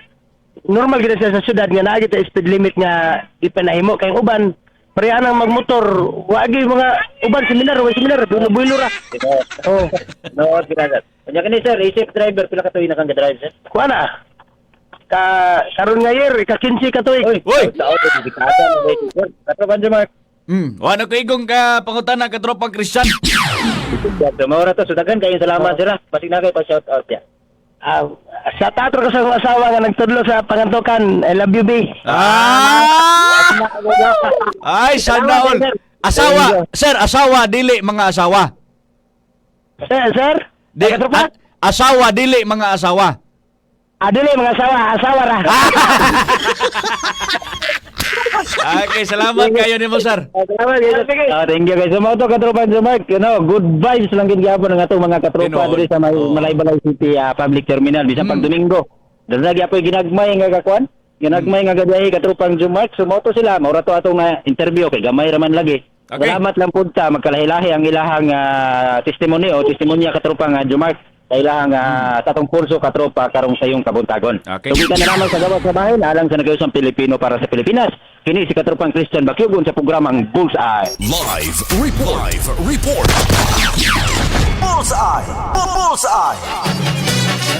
Normal gid siya sa syudad nga naa gid speed limit nga ipanahimo kay uban pareha nang magmotor, wagi mga uban seminar builo ra. Oh. No, ginagad. Kanya kani sir, isip driver pila ka tuig na kang drive sir? Kuha na. Karon nga year, ika-15 ka tuig. Uy! Katropan si Mark. Wala ko igong ka pangutana katropang Christian. Maura to, sudagan kayo salamat sir. Basig na kayo pa shout out ya. Sa tatro ko sa akong asawa nga nagtudlo sa pangantokan, I love you, B. Ay, sana all. Asawa, sir, asawa, dili mga asawa. Sir? Asawa, dili mga asawa. Dili mga asawa ra. Okay, salamat kayo ni mo, sir. Salamat kayo. Thank you guys. Sumo to katropan si Mark. Good vibes lang gid gyapon ang atong mga katropa diri sa Malaybalay City Public Terminal bisan pag Domingo. Dali gyapon ginagmay nga kakuan. Ginagmay nga gadahi katropang si Mark. Sumo to sila. Maura to atong interview kay gamay raman lagi. Okay. Salamat lang pud ta magkalahi-lahi ang ilahang testimony o testimonya katropang Jumark. Kailangan tatong pulso katropa karong sa iyong kabuntagon. Okay. Tugikan na naman sa gawas sa bahin alang sa nagayusang Pilipino para sa Pilipinas. Kini si katropang Christian Bakugol sa programang Bullseye. Live report. Bullseye.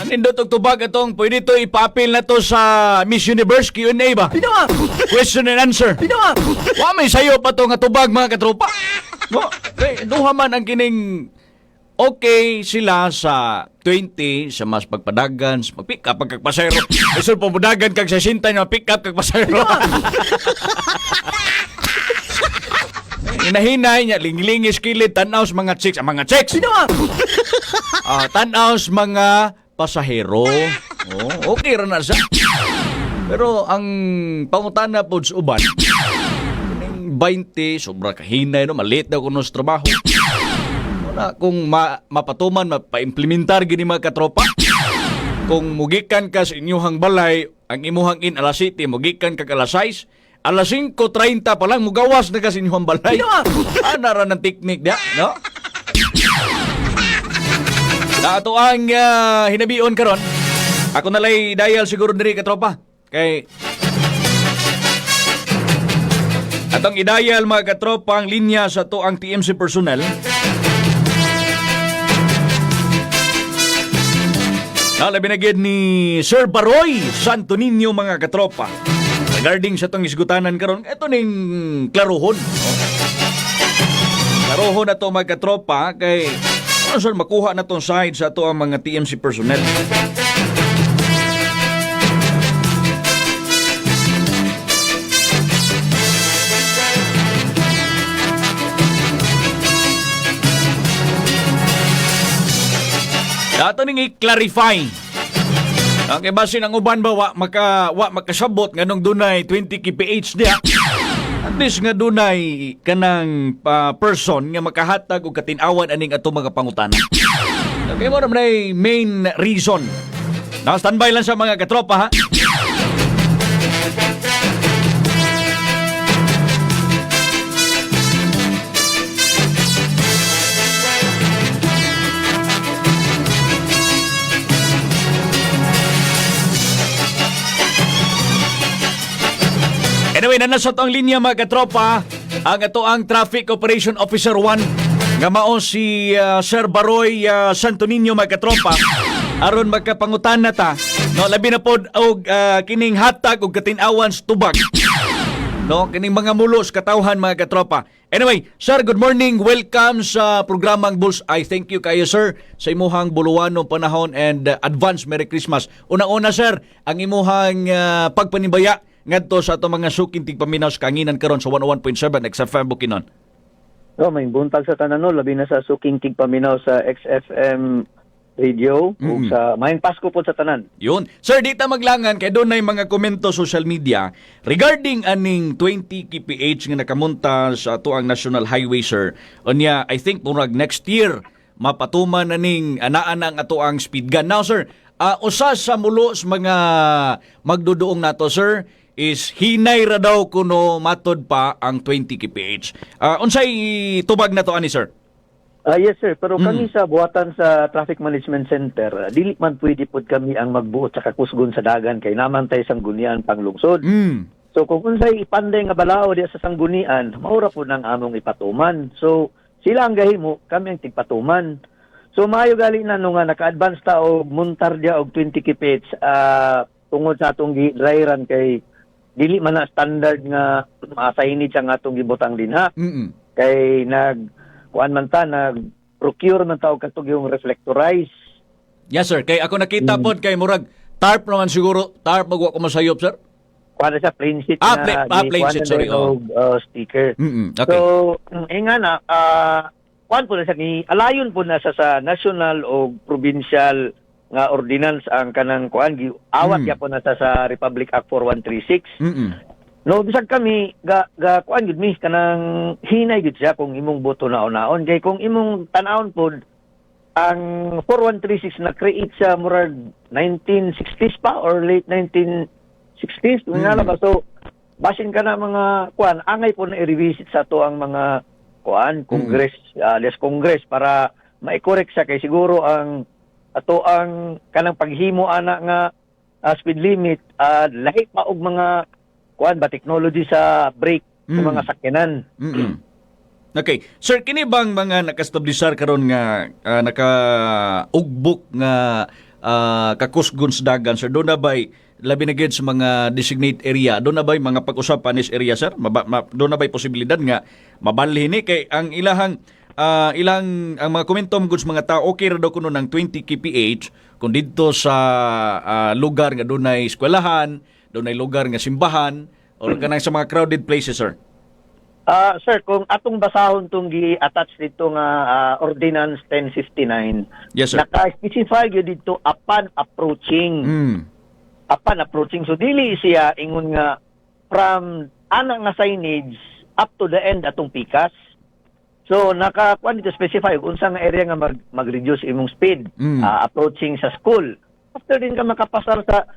Nindot og tubag atong pwede to ipapil na to sa Miss Universe Q&A ba? Question and answer. Wa may sayo pa to nga tubag mga katropa. No, duha man ang kining okay sila sa 20 sa mas pagpadagan, sa mag-pick up kag pasayro. Isul pumudagan kag 60 nga pick up kag pasayro. Hinahinay niya, linglingis kilid, tanaws mga chicks. Mga chicks! Tanaws mga pasahero. Oh, okay ra na siya. Pero ang pangutana po sa uban, 20, sobra kahinay, no? Maliit daw kuno sa trabaho. Na, kung mapatuman, mapa-implementar gini mga katropa, kung mugikan ka sa inyuhang balay, ang imuhang in alas 7, mugikan ka alas 6, alas 5:30 pa lang, mugawas na ka sa inyuhang balay. Anara ng teknik niya, no? Na ato ang hinabion karon. Ako nalay dial siguro diri katropa. Kay atong i-dial mga katropa ang linya sa to ang TMC personnel. Labi na gid ni Sir Baroy Santo Niño mga katropa. Regarding sa tong isgutanan karon, eto ning klarohon. Klarohon na to mga katropa kay ano sir makuha na tong side sa to ang mga TMC personnel. Dato ning i-clarify. Okay, basin ang uban ba wa makasabot nganong dunay 20 kph diha. At least nga dunay kanang person nga makahatag og katin-awan aning ato mga pangutana. Okay, mo na main reason. Standby lang sa mga katropa, ha? Anyway, nanasot ang linya mga katropa ang ato ang Traffic Operation Officer 1 nga mao si Sir Baroy Santo Niño mga katropa aron magkapangutan na ta no labi na pod og kining hatag og katin-awan sa tubag no kining mga mulos katawhan mga katropa. Anyway, sir, good morning, welcome sa programang Bullseye. Thank you kayo sir sa imuhang buluwanong panahon and advance Merry Christmas. Una-una sir, ang imuhang pagpanibaya ngadto sa ato mga suking tigpaminaw sa kanginan karon sa 101.7 XFM Bukidnon. May buntag sa tanan no, labi na sa suking tigpaminaw sa XFM radio ug sa maayong Pasko po sa tanan. Yun. Sir, dita maglangan kay doon na mga komento social media regarding aning 20 kph nga nakamunta sa ato ang National Highway sir. Unya, I think murag next year mapatuman aning anaan ang ato ang speed gun. Now sir, usa sa mulos mga magduduong nato sir is hinay ra daw kuno matod pa ang 20 kph. Unsay tubag na to ani sir? Yes sir, pero kami sa buhatan sa Traffic Management Center, dili man pwede pod kami ang magbuot sa kakusgon sa dagan kay naman tay sanggunian panglungsod. So kung unsay ipanday nga balao diya sa sanggunian, maura po nang among ipatuman. So sila ang gahimo, kami ang tigpatuman. So maayo gali na no nga naka-advance ta og muntar diya og 20 kph tungod sa atong dryran kay dili man na standard nga ma-assigned sa atong gibutang dinha. Kay kuan man ta nag-procure man ta og katong yung reflectorize. Yes sir, kay ako nakita pod kay murag tarp naman siguro, tarp magwa ko masayop sir. Kuan sa plain sheet plain sheet, sorry. Sticker. Okay. So nga na kuan po na sa ni alayon po na sa national o provincial nga ordinance ang kanang kuan awat ya po na sa Republic Act 4136. No, bisag kami ga kuan gud mi kanang hinay gud siya kung imong boto naon-naon kay kung imong tan-awon pod ang 4136 na create sa murag 1960s pa or late 1960s nga ba. So basin ka na mga kuan angay po na i-revisit sa to ang mga kuan Congress Congress para ma-correct sa kay siguro ang ato ang kanang paghimo ana nga speed limit lahi pa og mga kuan ba technology sa brake sa mga sakyanan. Okay. Sir, kini bang mga naka-establisher karon nga naka-ugbok nga kakusgon sa dagan sir? Doon na ba'y labi na gid sa mga designate area? Doon na ba'y mga pag-usapan is area sir? Doon na ba'y posibilidad nga mabalhin ni kay ang ilang ang mga komentom goods mga tao okay ra daw kuno ng 20 kph kung dito sa lugar nga dunay eskwelahan, dunay lugar nga simbahan o kanang sa mga crowded places sir. Sir, kung atong basahon tong gi-attach dito nga Ordinance 1059, yes, sir. Naka-specify gyud dito upon approaching. Upon approaching, so dili siya ingon nga from ana nga signage up to the end atong pikas. So naka-kuan dito specify kung unsa nga area nga mag-reduce imong speed approaching sa school. After din ka makapasar sa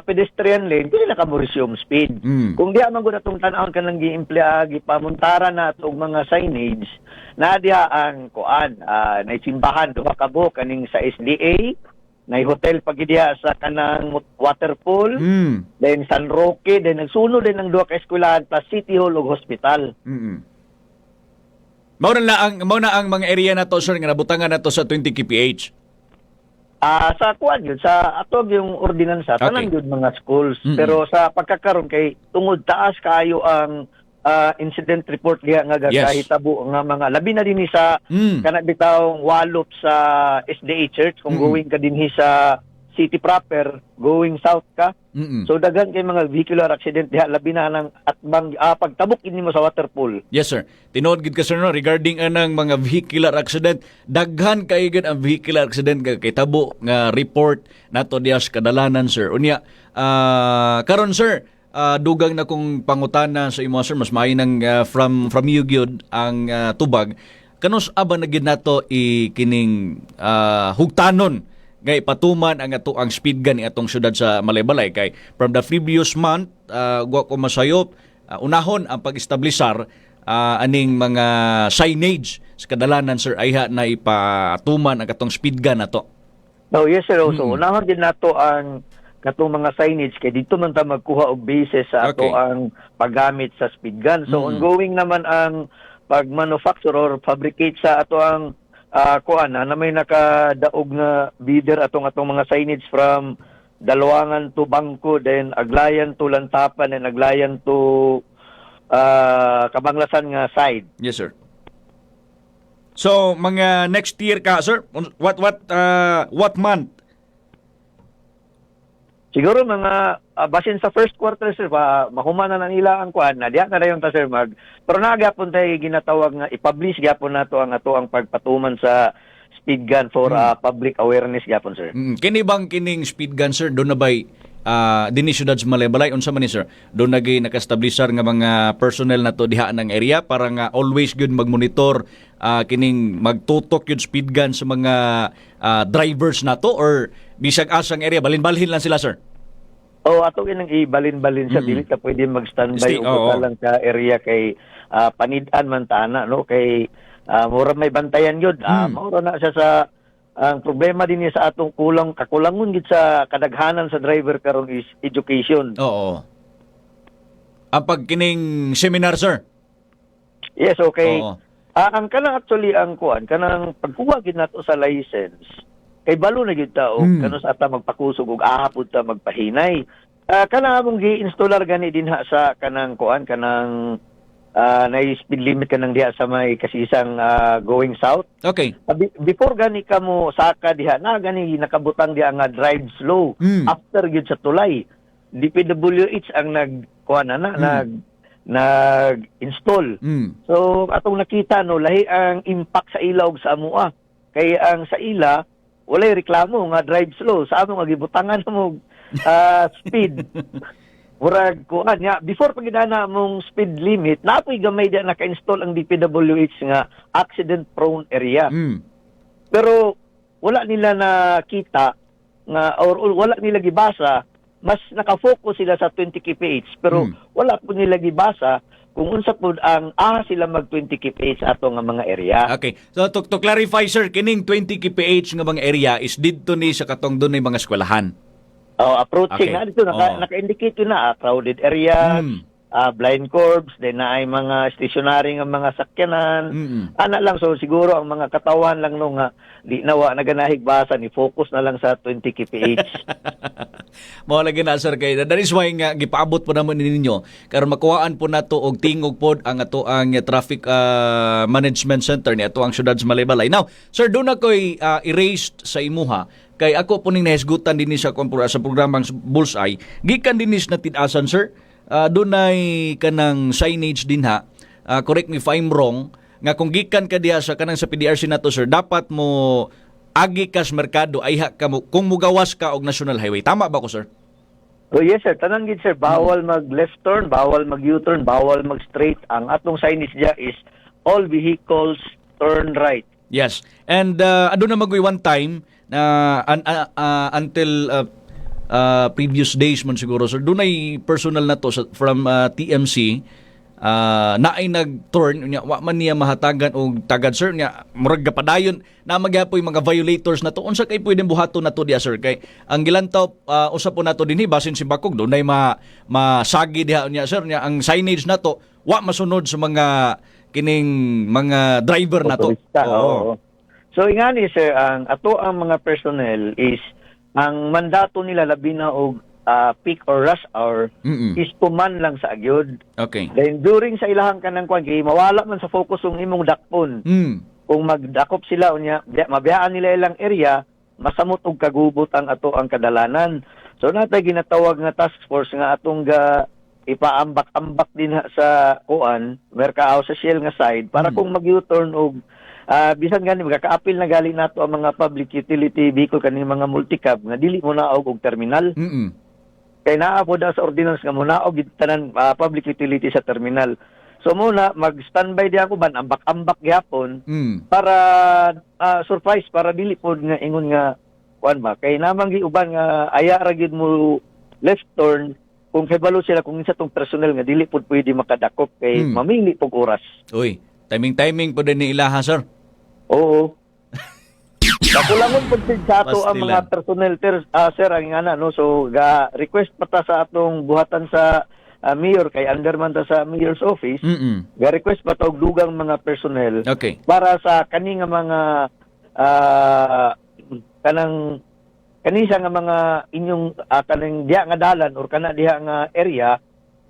pedestrian lane, dili na ka mo resume speed. Kung di man gud atong tan-awon ka nang gi-emplea gipamuntara na atong mga signage na diha ang kuan na simbahan duha ka buok kaning sa SDA, na hotel pagidiya sa kanang waterfall, then San Roque, then nagsunod din ang duha ka eskwelahan plus City Hall ug hospital. Mao na ang mga area na to sir nga nabutangan na to sa 20 kph. Sa kuan yun, sa atog yung ordinansa, tanan yun mga schools. Pero sa pagkakaroon kay tungod taas kayo ang incident report nga gagahitabo nga mga labi na dinhi sa kanang bitawong walop sa SDA Church kung going ka dinhi sa city proper going south ka. So daghan kay mga vehicular accident diha labi na nang atbang pagtabok ini mo sa waterpool. Yes, sir. Tinood gid ka, sir, no, regarding anang mga vehicular accident, daghan kay gid ang vehicular accident kay tabo nga report nato diha sa kadalanan, sir. Unya, karon, sir, dugang na kong pangutana sa imo, sir, mas maayo nang from you gyud ang tubag. Kanos aba na gid nato ikining hugtanon ngay patuman ang ato ang speed gun atong syudad sa Malaybalay kay from the previous month wa ko masayop unahon ang pag-establisar aning mga signage sa kadalanan, sir, ayha na ipatuman ang atong speed gun nato. No, yes sir. So unahon din nato ang katong mga signage kay dito man ta magkuha og basis sa ato ang paggamit sa speed gun. So ongoing naman ang pag-manufacture or fabricate sa ato ang kuan na may nakadaog nga bidder atong mga signage from Dalwangan to Bangko, then Aglayan to Lantapan, and Aglayan to Kabanglasan nga side. Yes, sir. So mga next year ka, sir, what month? Siguro mga basin sa first quarter, sir, mahuman na nila ang kuan na diya na dayon ta, sir, pero nagapon tay ginatawag nga i-publish gyapon nato ang ato ang pagpatuman sa speed gun for public awareness gyapon, sir. Kini bang kining speed gun, sir, do na bay dinhi syudad sa Malaybalay unsa man ni, sir? Do na gay nakastablisar nga mga personnel nato diha nang area para nga always gyud magmonitor kining magtutok yun speed gun sa mga drivers nato, or bisag asang area balin-balhin lang sila, sir? Ato ginang ibalin-balin sa dili ka pwede mag-standby ug lang sa area kay panid-an man tana, no, kay mura may bantayan gyud. Mura na siya sa ang problema din niya sa atong kakulangon gid sa kadaghanan sa driver karon is education. Oo. Ang pagkining seminar, sir? Yes, okay. Ang kanang actually ang kuan kanang pagkuha gid nato sa license kay balo na gyud ta og kanos ata magpakusog og ahapod ta magpahinay. Kanang among gi-installer gani dinha sa kanang kuan kanang na speed limit kanang diha sa may kasisang going south. Okay. Before gani ka mo saka diha na gani nakabutang diha nga drive slow after gyud sa tulay. DPWH ang nagkuan nag-install. So atong nakita no lahi ang impact sa ila ug sa amoa. Kay ang sa ila walay reklamo nga drive slow, sa amo nga gibutangan mo speed. Murag kuan nya before pagidana mong speed limit napoy gamay diya naka-install ang DPWH nga accident prone area. Pero wala nila nakita nga or wala nila gibasa, mas naka-focus sila sa 20 kph pero wala po nila gibasa kung unsa pud ang sila mag 20 kph ato nga mga area. Okay. So to clarify, sir, kining 20 kph nga mga area is didto ni sa katong dunay mga eskwelahan. Approaching na dito naka-indicate na crowded areas, blind curbs, then na ay mga stationary nga mga sakyanan. Ana lang, so siguro ang mga katawan lang no nga di nawa naganahig basa ni focus na lang sa 20 kph. Mao lagi na, sir, kay that is why nga gipaabot po naman ninyo karon makuhaan po nato og tingog pod ang ato ang traffic management center ni ato ang syudad sa Malaybalay. Now, sir, do na koy erased sa imuha kay ako po ning nahisgutan dinhi sa programang Bullseye gikan dinhi na tid-asan, sir. Dunay kanang signage dinha, correct me if I'm wrong, nga kung gikan ka diha sa kanang sa PDRC nato, sir, dapat mo agi kas merkado ayha ka mo kung mugawas ka og national highway. Tama ba ko, sir? Yes, sir, tanan gid, sir, bawal mag left turn, bawal mag U-turn, bawal mag straight. Ang atong signage diha is all vehicles turn right. Yes. And aduna magoy one time na until previous days man siguro, sir, dunay personal na to from TMC na ay nag-turn nya wa man niya mahatagan og tagad, sir, nya murag gapadayon na magyapoy mga violators na to. Unsa kay pwedeng buhaton nato diha, sir, kay ang gilantaw usa po nato dinhi basin si Bakog dunay masagi diha nya, sir, nya ang signage nato wa masunod sa mga kining mga driver nato. So ingani, sir, ang ato ang mga personnel is ang mandato nila labi na og peak or rush hour is tuman lang sa agyod. Okay. Then during sa ilahang kanang kwan kay mawala man sa focus ng imong dakpon. Kung magdakop sila unya mabiyaan nila ilang area, masamot og kagubot ang ato ang kadalanan. So natay ginatawag nga task force nga atong ipaambak-ambak din sa kuan, merkaaw sa Shell nga side para kung mag-U-turn og bisan gani magka-appeal na gali nato ang mga public utility vehicle kaning mga multicab nga dili mo naog og terminal. Kay naa po sa ordinance nga mo naog tanan public utility sa terminal. So muna mag-standby di ako ban ambak-ambak gyapon para surprise para dili pod nga ingon nga kuan ba kay namang giuban nga aya ra gyud mo left turn kung kebalo sila kung isa tong personnel nga dili pod pwede makadakop kay mamili pog oras. Uy, timing po din ni ilaha, sir. Oo. Kakulangon po sa ato ang Pastilan. mga personnel sir ang ana no so ga request pa ta sa atong buhatan sa mayor kay underman ta sa mayor's office. Ga request pa ta og dugang mga personnel Okay. para sa kani nga mga kanisa nga mga inyong kaning diha nga dalan or kana diha nga area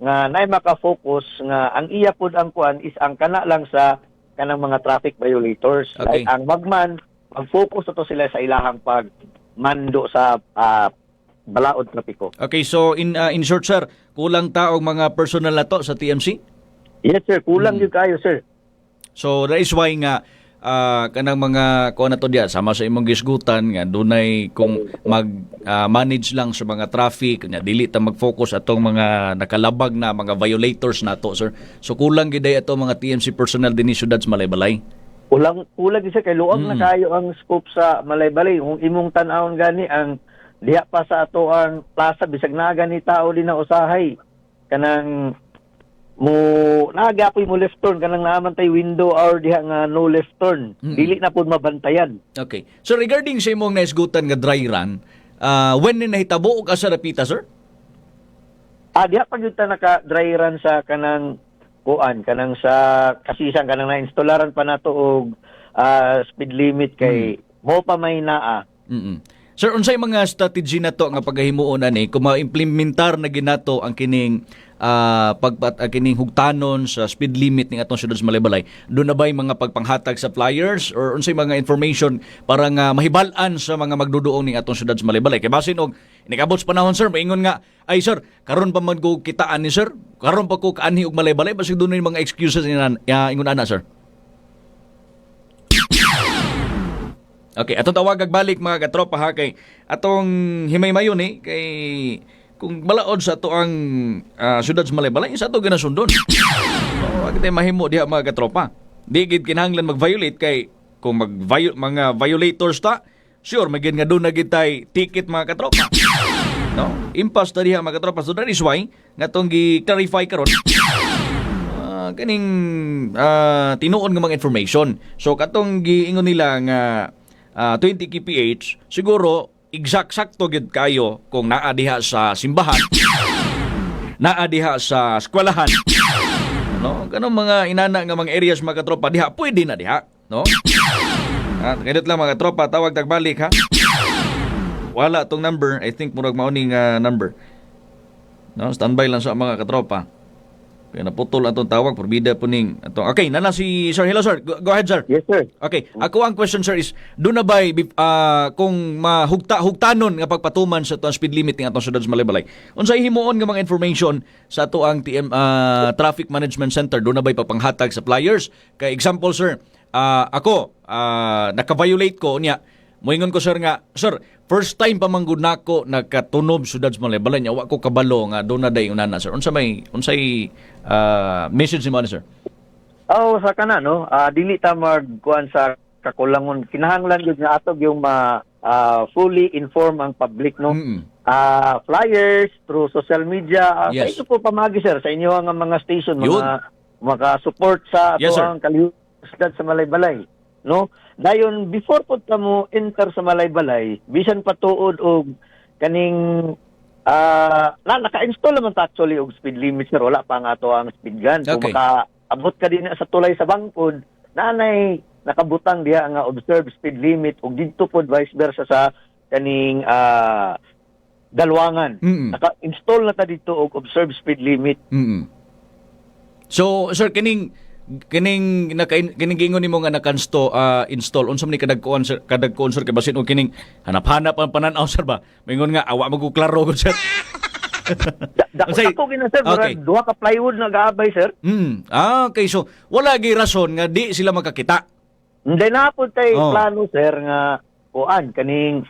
nga nay maka-focus nga ang iya pod ang kuan is ang kana lang sa kanang mga traffic violators. Okay. Like ang magman mag-focus to sila sa ilahang pagmando sa balaod trapiko. Okay, so in short, sir, kulang taog mga personal na to sa TMC? Yes sir, kulang gyud kayo sir. So that is why nga kanang mga kuan na to diya sama sa imong gisgutan nga dunay kung mag-manage lang sa mga traffic nya dili ta mag-focus atong mga nakalabag na mga violators nato, sir. So kulang gid ato mga TMC personnel dinhi syudad sa Malaybalay. Kulang gyud sir kay luang na kayo ang scope sa Malaybalay. Kung imong tan-awon gani ang diha pa sa ato ang plaza bisag na gani tao din na usahay kanang mo nagapoy mo left turn kanang naaman tay window or diha nga no left turn. Dili na pud mabantayan. Okay. So regarding sa imong naisgutan nga dry run, when ni nahitabo og asa rapita, sir? Diha pa gyud ta naka dry run sa kanang kuan kanang sa kasisan kanang na-installaran pa nato og speed limit kay mo pa may naa. Sir, unsay mga strategy na to nga paghimuon ani kung ma-implementar na ginato ang kining kining hugtanon sa speed limit ning atong syudad sa Malaybalay? Doon na ba'y mga pagpanghatag sa flyers or unsay mga information para nga mahibal-an sa mga magduduong ning atong syudad sa Malaybalay? Kay basin og inikabot sa panahon, sir, maingon nga ay sir, karon pa man ko kitaan ni sir, karon pa ko kaanhi og Malaybalay basig doon mga excuses ingon ana, sir. Okay, atong tawag balik mga katropa ha kay atong himay-mayon kay kung balaod sa ato ang syudad sa Malaybalay sa ato ginasundon. So, agad mahimo diha mga katropa. Di gid kinahanglan mag-violate kay kung mga violators ta, sure magin nga doon na gid tay ticket mga katropa. No? Impas ta diha mga katropa. So that is why nga tong gi-clarify karon kaning tinuon nga mga information. So katong giingon nila nga 20 kph, siguro exact-sakto gid kayo kung naa diha sa simbahan, naa diha sa eskwelahan, no? Ganong mga inana nga mga areas mga katropa diha, pwede na diha, no? Ganit lang mga katropa, tawag tagbalik ha. Wala tong number, I think murag mauning number. No, standby lang sa mga katropa. Kaya naputol atong tawag, porbida po ning atong. Okay, nana si Sir. Hello, sir. Go ahead, sir. Yes, sir. Okay, ako ang question, sir, is doon na ba kung hugtanon nga pagpatuman sa atong speed limit ng atong syudad sa Malaybalay, unsay himuon nga mga information sa ato ang Traffic Management Center, doon na ba pagpanghatag sa flyers? Kay example, sir, ako, naka-violate ko niya. Moingon ko, sir, nga, sir, first time pa manggod nako nagkatunob syudad sa Malaybalay, wa ko kabalo nga doon na day unana, sir. Unsay message ni mo, sir? Sa kana no, dili ta magkuan sa kakulangon. Kinahanglan gyud nga ato yung fully inform ang public no. Flyers through social media. Sa ito po pamagi, sir, sa inyo ang mga station mga support sa ato ang kalihusdan sa Malaybalay, no? Dayon before pud ta mo enter sa Malaybalay, bisan patuod og kaning naka-install naman ta actually og speed limit, sir. Wala pa nga ato ang speed gun. Kung makaabot ka din sa tulay sa bangkod, nanay nakabutang diha nga observe speed limit og didto pod vice versa sa kaning dalwangan. Naka-install na ta dito og observe speed limit. So, sir, kining kining kining nimo nga install unsa man ni kadagkuan sir kay basin og kining hanap-hanap ang panan-aw sir ba? Mingon nga awa magkuklaro ko sir. Ako gina sir, Okay. duha ka plywood na gaabay sir. Okay, so wala gi rason nga di sila magkakita. Hindi na po tayo Oh. plano sir nga kuan kaning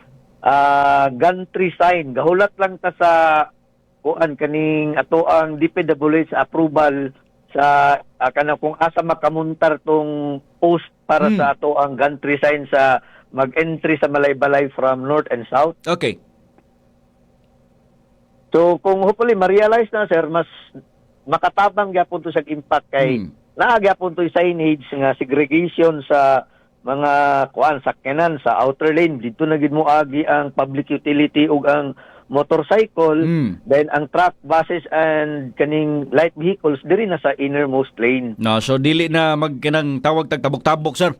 gantry sign. Gahulat lang ta sa kuan kaning ato ang DPWH approval sa kana kung asa makamuntar tong post para sa ato ang gantry sign sa mag-entry sa Malaybalay from north and south. Okay. So kung hopefully ma-realize na sir, mas makatabang gyapon to sa impact kay naagyapon to signage nga segregation sa mga kuan sakyanan sa outer lane dito na gid mo agi ang public utility ug ang motorcycle, then ang truck, buses and kaning light vehicles diri na sa innermost lane. No, so dili na magkinang tawag tag tabok-tabok sir.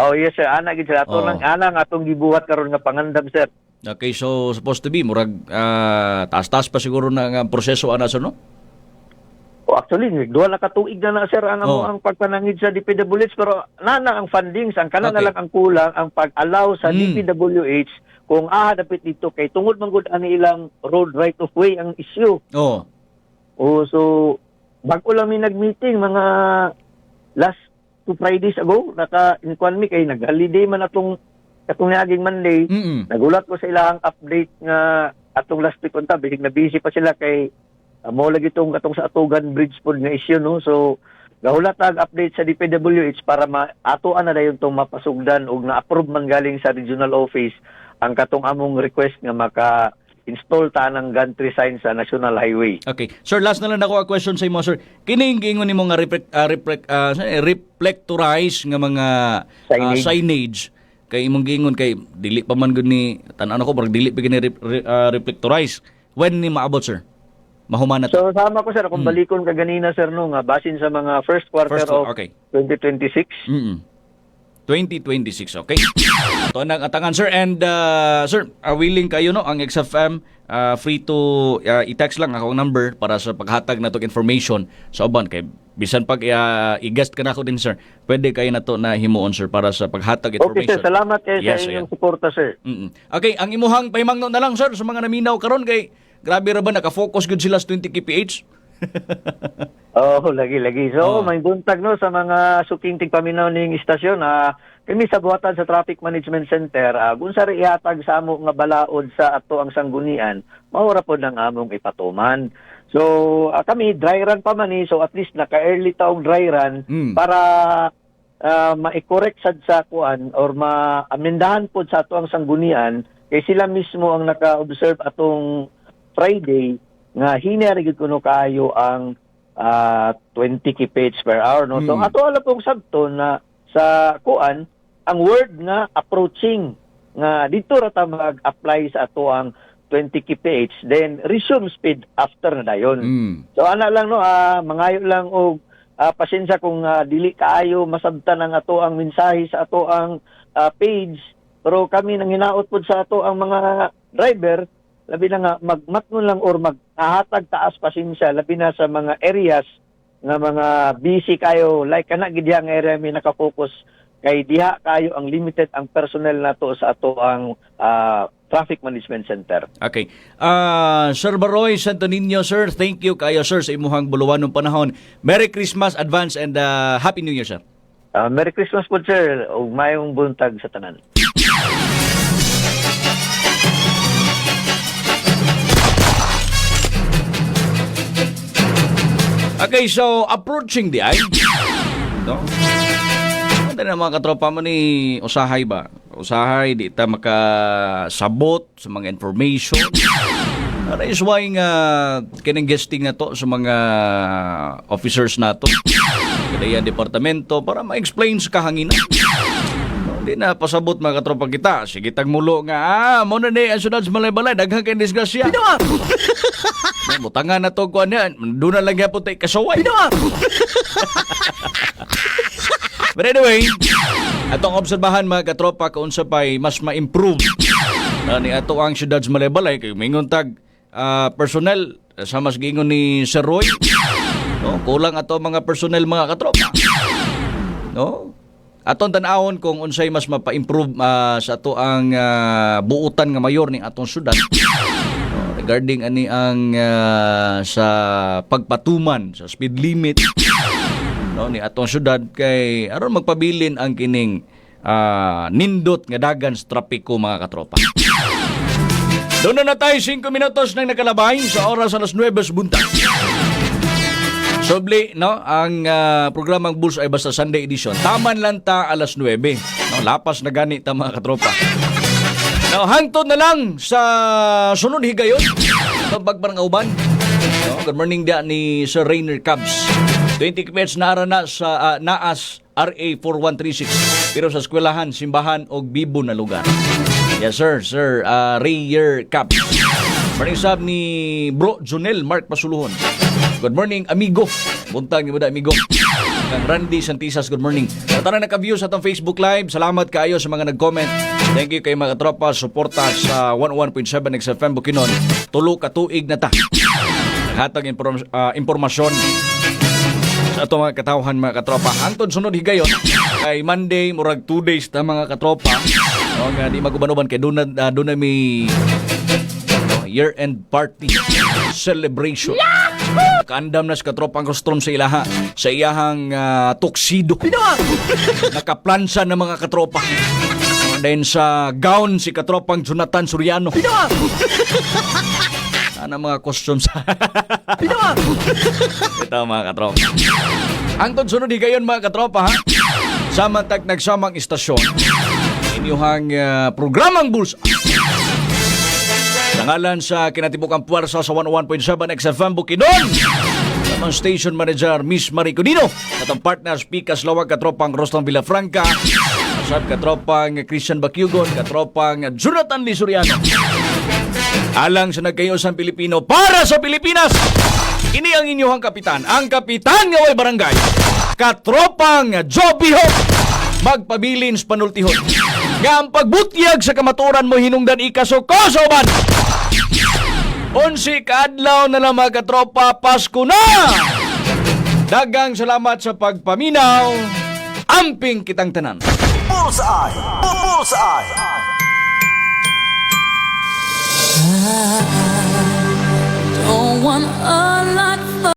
Oh yes sir, ana gid sir ato Oh. lang ana nga atong gibuhat karon nga pangandam sir. Okay, so supposed to be murag taas-taas pa siguro na nga proseso ana sir no? O actually, duha na katuig na sir ang Oh. ang pagpanangid sa DPWH pero nana ang fundings, ang kana na Okay. lang ang kulang ang pag-allow sa DPWH kung dapit dito kay tungod man gud ani ilang road right of way ang issue. Oh. O so bago lang mi nag-meeting mga last 2 Fridays ago naka-inquan mi kay nag-holiday man atong niaging Monday. Nagulat ko sa ilang update nga atong last week unta bisig na busy pa sila kay mo lagi itong katong sa Atugan Bridge pod nga issue no. So gahulat tag update sa DPWH para atoan na dayon tong mapasugdan ug na-approve man galing sa regional office ang katong among request nga maka-install ta ng gantry sign sa National Highway. Okay. Sir, last na lang ako a question sa imo sir. Kining giingon nimo nga reflectorize nga mga signage kay imong giingon kay dili pa man gud ni tan-aw ko barag dili pa gini reflectorize. When ni maabot sir? Mahumana to. So sama ko sir kung balikon ka ganina sir no nga basin sa mga first quarter of okay. 2026. 2026, okay? Ito ang atangan, sir. And, sir, willing kayo, no? Ang XFM, free to i-text lang ako ang number para sa paghatag na itong information sa uban. Kay bisan pag i-guest ka na ako din, sir, pwede kayo na to na himuon, sir, para sa paghatag Okay information. sir, salamat kayo sa inyong suporta sir. Okay, ang imuhang pahimangno na lang, sir, sa mga naminaw karon kay grabe ra ba naka-focus good sila sa 20 kph? Oh, lagi-lagi. So, may buntag no sa mga suking tigpaminaw ning istasyon kami sa buhatan sa Traffic Management Center, kung sa ihatag sa amo nga balaod sa ato ang sanggunian, maura po ng among ipatuman. So, kami dry run pa man so at least naka-early taong dry run para ma-correct sad sa kuan or ma-amendahan po sa ato ang sanggunian kay sila mismo ang naka-observe atong Friday nga hinari gid kuno kayo ang 20 kph per hour no. So ato ala pong sabto na sa kuan ang word nga approaching nga dito ra ta mag-apply sa ato ang 20 kph then resume speed after na dayon. So ana lang no mangayo lang og pasensya kung dili kaayo masabtan ang ato ang mensahe sa ato ang page pero kami nang hinaot pod sa ato ang mga driver labi na nga magmatnon lang or maghahatag taas pasensya labi na sa mga areas nga mga busy kayo like kana gid ang area mi naka-focus kay diha kayo ang limited ang personnel nato sa ato ang Traffic Management Center. Okay. Sir Baroy Santo Niño, sir, thank you kayo sir sa imuhang buluwanong panahon. Merry Christmas advance and Happy New Year sir. Merry Christmas po sir ug mayong buntag sa tanan. Okay, so approaching the eye. No? Ano na mga katropa mo ni usahay ba? Usahay, di ta makasabot sa mga information. That is why nga kining guesting na to sa mga officers na to. Kaya departamento para ma-explain sa kahanginan. Hindi na pasabot mga katropa kita. Sige tagmulo nga, mo na ni ang sunod sa Malaybalay, daghang kay disgrasya. Butangan na to kuan yan. Doon na lang yan po tayo kasaway. But anyway, atong obserbahan mga katropa kung sa pa'y mas ma-improve ni ato ang syudad sa Malaybalay. Kaya mingon tag personnel sa mas gingon ni Sir Roy. No, kulang ato mga personnel mga katropa. no? Aton tanawon kung unsay mas mapa-improve sa ato ang buutan nga mayor ning atong syudad. No, regarding ani ang sa pagpatuman sa speed limit, no, ni atong syudad kay aron magpabilin ang kining nindot nga dagan sa trapiko mga katropa. Doon na tayo 5 minutos nang nakalabay sa oras alas 9 buntag. Sobli, no, ang programang Bulls ay basta Sunday edition. Taman lang ta alas 9. No, lapas na gani ta mga katropa. No, hangtod na lang sa sunod higayon. Pagbarangauban. No, good morning dia ni Sir Rainer Cubs. 20 minutes na na sa Naas RA 4136. Pero sa eskwelahan, simbahan o bibo na lugar. Yes sir, Sir Rainer Cubs. Morning sab ni Bro Junel Mark Pasuluhon. Good morning, amigo. Buntag ni Buda, amigo. Kang Randy Santisas, good morning. Tara naka-view sa atong Facebook Live. Salamat kaayo sa mga nag-comment. Thank you kay mga tropa suporta sa 11.7 XFM Bukidnon. Tulo ka tuig na ta. Hatag impormasyon sa atong mga katawhan mga katropa. Hangtod sunod higayon kay Monday murag 2 days ta mga katropa. O nga di maguban-uban kay doon na may year-end party celebration. Nakaandam na sa katropang rostrom sa ilaha sa iyahang tuxedo. Nakaplansa ng mga katropa. And then sa gown si katropang Jonathan Soriano. Ano mga costumes? Ito mga katropa. Hangtod sunod higayon mga katropa ha. Samantag nagsamang istasyon. Inyuhang programang Bulls. Nangalan sa kinatibukang puwersa sa 101.7 XFM Bukidnon. Ang station manager Miss Marie Codino. At ang partners Pikas Lawag katropang Rostan Villafranca. Asab katropang Christian Bakyugon, katropang Jonathan Lisuriano. Alang sa nagkayosang Pilipino para sa Pilipinas. Ini ang inyong kapitan. Ang kapitan nga way barangay. Katropang Joby Hope. Magpabilin sa panultihon. Nga ang pagbutyag sa kamaturan mo hinungdan ikaso-kosoban. 11 kaadlaw na lang mga katropa, Pasko na! Dagang salamat sa pagpaminaw. Amping kitang tanan. Bullseye! Bullseye! Don't want a lot for